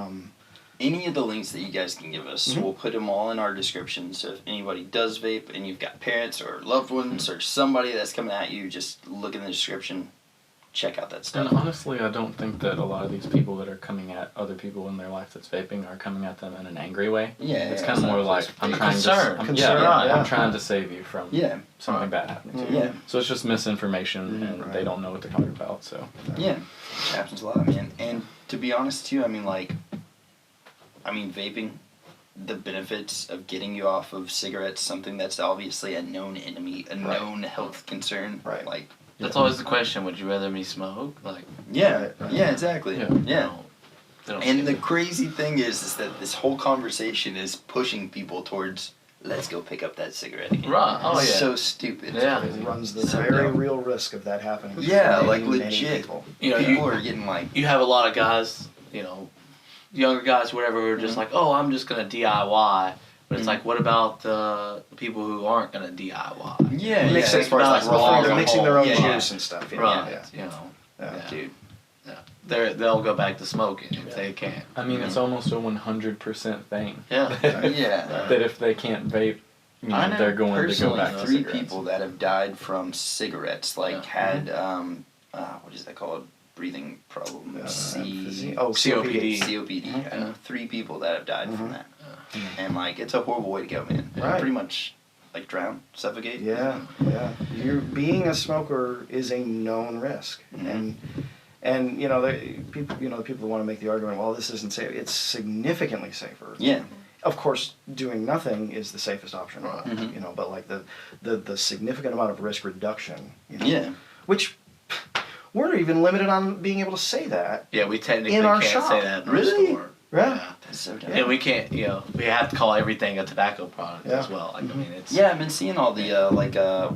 Any of the links that you guys can give us, we'll put them all in our description. So if anybody does vape and you've got parents or loved ones or somebody that's coming at you, just look in the description, check out that stuff. And honestly, I don't think that a lot of these people that are coming at other people in their life that's vaping are coming at them in an angry way. Yeah, it's kind of more like I'm trying to save you from something bad happening to you. Yeah. So it's just misinformation, and they don't know what they're talking about. So yeah, it happens a lot, man. And to be honest too, vaping, the benefits of getting you off of cigarettes, something that's obviously a known enemy, a known health concern. Right. Like, that's always the question. Would you rather me smoke? Like, yeah, exactly. Yeah. No. And the crazy thing is that this whole conversation is pushing people towards, let's go pick up that cigarette again. Right. Oh, It's yeah. so stupid. Yeah. It runs the very real risk of that happening. Yeah, for like many legit. people. You know, people are getting like, you have a lot of guys, you know, younger guys, whatever, who are just like, oh, I'm just going to DIY. But it's like, what about the people who aren't going to DIY? yeah, Mixing, as far as like raw they're mixing their own yeah. juice and stuff. You know? Right. Yeah. You know. Yeah. Dude. Yeah. They'll go back to smoking if they can. I mean, it's almost a 100% thing. Yeah. Yeah. That if they can't vape, you know, I know they're going to go personally back to 3 cigarettes. people that have died from cigarettes, like had what is that called? Breathing problems. COPD. COPD. I know 3 people that have died from that, and like it's a horrible way to go, man. Right. Pretty much like drown, suffocate. Yeah. Being a smoker is a known risk, and you know the people who want to make the argument, well, this isn't safe. It's significantly safer. Yeah. Of course, doing nothing is the safest option. You know, but like the significant amount of risk reduction. You know, Yeah. Which we're even limited on being able to say that. Yeah, we technically In our can't shop. say that in Really? our store. Yeah. That's so dumb. And we can't, you know, we have to call everything a tobacco product Yeah. as well. Like, I mean, it's Yeah, I've been seeing all the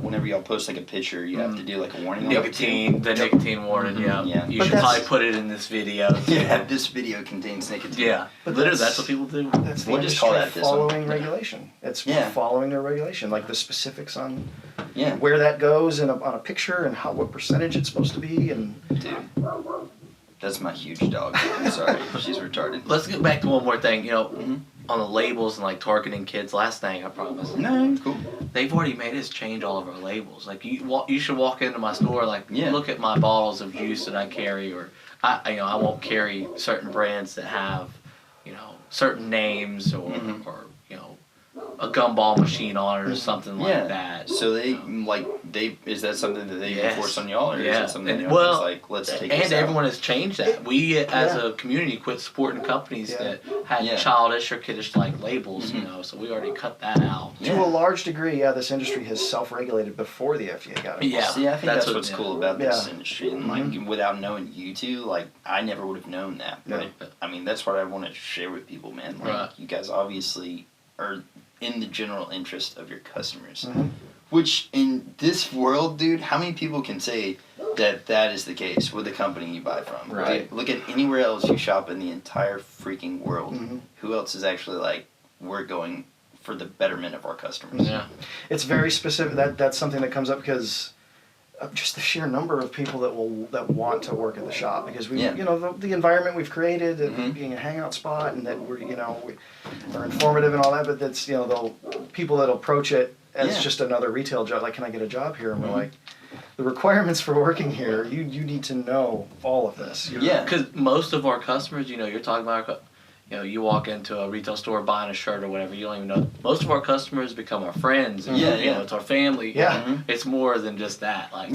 whenever y'all post like a picture, you have to do like a warning on it, nicotine, the nicotine warning. Yeah, Yeah. you But should that's- probably put it in this video. too. Yeah, this video contains nicotine. Yeah, But literally, that's- that's what people do. That's the We'll just call industry that this one. following regulation. It's Yeah. following their regulation, like the specifics on Yeah. where that goes on a picture and what percentage it's supposed to be, and Dude. That's my huge dog. I'm sorry. She's retarded. Let's get back to one more thing. You know, Mhm. on the labels and like targeting kids. Last thing, I promise. No, cool. They've already made us change all of our labels. Like you should walk into my store, like Yeah. look at my bottles of juice that I carry, or I won't carry certain brands that have, you know, certain names or you know, a gumball machine on it or something like that. So is that something that they Yes. enforce on y'all, or is Yeah. it something And- that y'all just like, let's take this And out? everyone has changed that. We, as a community, quit supporting companies that had Yeah. childish or kiddish like labels. You know, so we already cut that out. Yeah. to a large degree, this industry has self-regulated before the FDA got involved. Yeah. See, I think that's what- what's cool about this Yeah. industry, and like without knowing you two, like I never would have known that. But I mean, that's what I want to share with people, man. Like Right. you guys obviously are in the general interest of your customers, Mm-hmm. which in this world, dude, how many people can say that is the case with the company you buy from? Right. Look at anywhere else you shop in the entire freaking world. Mm-hmm. Who else is actually like, we're going for the betterment of our customers? Yeah. It's very specific. That's something that comes up because of just the sheer number of people that want to work at the shop, because we, you know, the environment we've created, and being a hangout spot, and that we are informative and all that. But that's, you know, the people that approach it as just another retail job. Like, can I get a job here? And we're like, the requirements for working here, you need to know all of this. Because most of our customers, you know, you're talking about, you know, you walk into a retail store buying a shirt or whatever, you don't even know. Most of our customers become our friends. And, you know, it's our family. Yeah. It's more than just that. Like,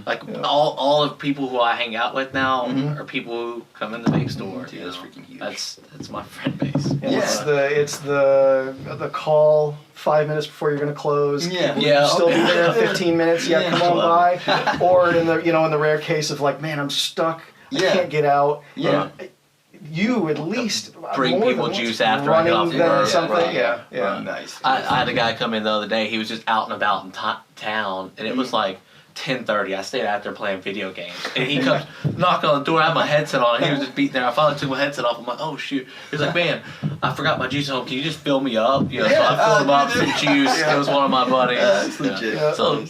like Yeah. all of people who I hang out with now are people who come in the big store. Dude, you that's know. freaking huge. That's my friend base. And it's the call 5 minutes before you're going to close. Yeah. Will Yeah, you still be okay. there in 15 minutes. Yeah, come on by. Or in the rare case of like, man, I'm stuck. I can't get out. Yeah. And you at least Bring more people than juice once after I get off running work. them something. Right. Yeah. Nice. I had a guy come in the other day. He was just out and about in town, and it was like 10:30. I stayed out there playing video games. And he comes knocking on the door. I have my headset on. And he was just beating there. I finally took my headset off. I'm like, oh, shoot. He was like, man, I forgot my juice at home. Can you just fill me up? You know, so I filled him up some juice. It was one of my buddies. That's legit. Yeah. So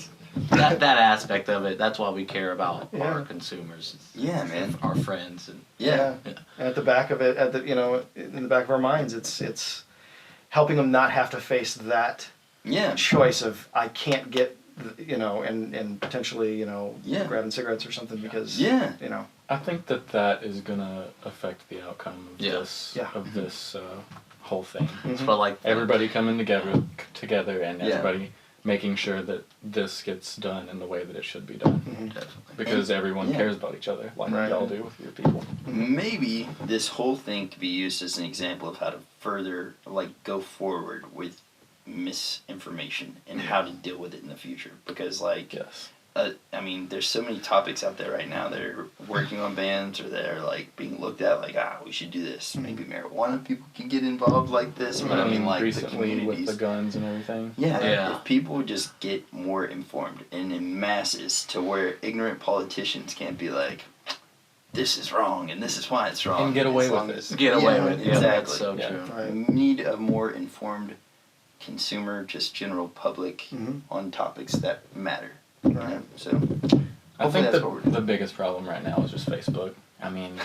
that aspect of it, that's why we care about our consumers. Yeah, man. Our friends. And Yeah. And at the back of it, in the back of our minds, it's helping them not have to face that choice of I can't get, and potentially, grabbing cigarettes or something because, I think that is gonna affect the outcome of this whole thing. It's like Everybody coming together and everybody making sure that this gets done in the way that it should be done. Because everyone cares about each other, like y'all do with your people. Maybe this whole thing could be used as an example of how to further, go forward with misinformation and how to deal with it in the future. Because, there's so many topics out there right now that are working on bans or they're being looked at we should do this. Maybe marijuana people can get involved like this, but recently the communities with the guns and everything. If people just get more informed and in masses to where ignorant politicians can't be like, this is wrong and this is why it's wrong. And get away with it. Get away with it. Exactly. That's so true. Right. We need a more informed consumer, just general public on topics that matter. Right. So I think that's what we're doing. the biggest problem right now is just Facebook. I mean,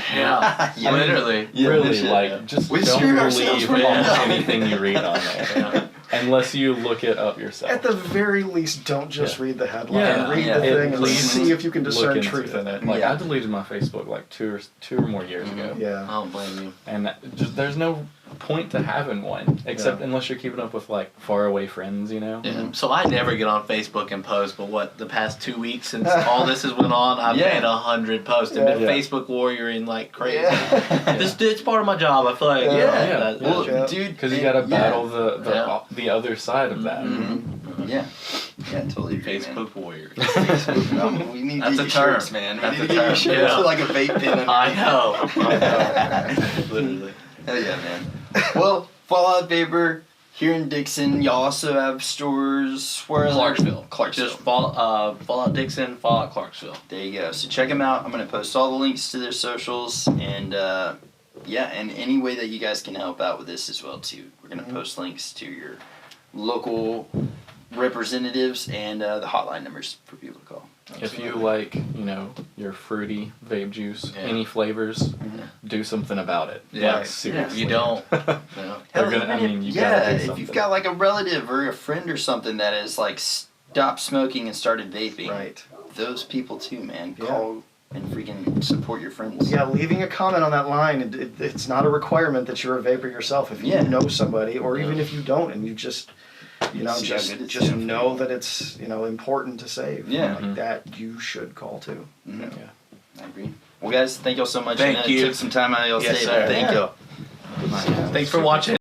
Literally. really, just We don't screwed ourselves believe from all anything you read on there. Unless you look it up yourself. At the very least, don't just read the headline. Yeah. Read the thing and Please see if you can look discern into truth in it. I deleted my Facebook two or more years ago. Yeah. I don't blame you. And there's no point to having one, except unless you're keeping up with faraway friends, Yeah. So I never get on Facebook and post, but the past 2 weeks since all this has went on, I've made 100 posts and been Facebook warrioring like crazy. It's part of my job. I feel like Well, dude, because you got to battle the other side of that. Yeah, totally agree, Facebook warrior. We need That's to a get term. shirts, man. We That's need a to get your term. shirts Yeah. with a vape pin on I know. Literally. Hell yeah, man. Well, Fallout Vapor here in Dixon. Y'all also have stores where Clarksville. Clarksville. Just Fallout Dixon, Fallout Clarksville. There you go. So check them out. I'm gonna post all the links to their socials and and any way that you guys can help out with this as well too. We're gonna post links to your local representatives and the hotline numbers for people to call. If you like, your fruity vape juice, any flavors, do something about it. Yeah. Seriously. You don't. They're gonna. You yeah, gotta do if something. you've got a relative or a friend or something that has stopped smoking and started vaping, Right. those people too, man. Yeah. Call and freaking support your friends. Yeah, leaving a comment on that line, it's not a requirement that you're a vapor yourself. If you know somebody, or even if you don't, and you just, See how good it's just doing for know you. that it's, important to save. Yeah. Like that, you should call too. Mhm. Yeah. I agree. Well, guys, thank y'all so much. Thank I know you. It took some time out of y'all's Yes, day, sir. but thank Yeah. y'all. Thanks for watching.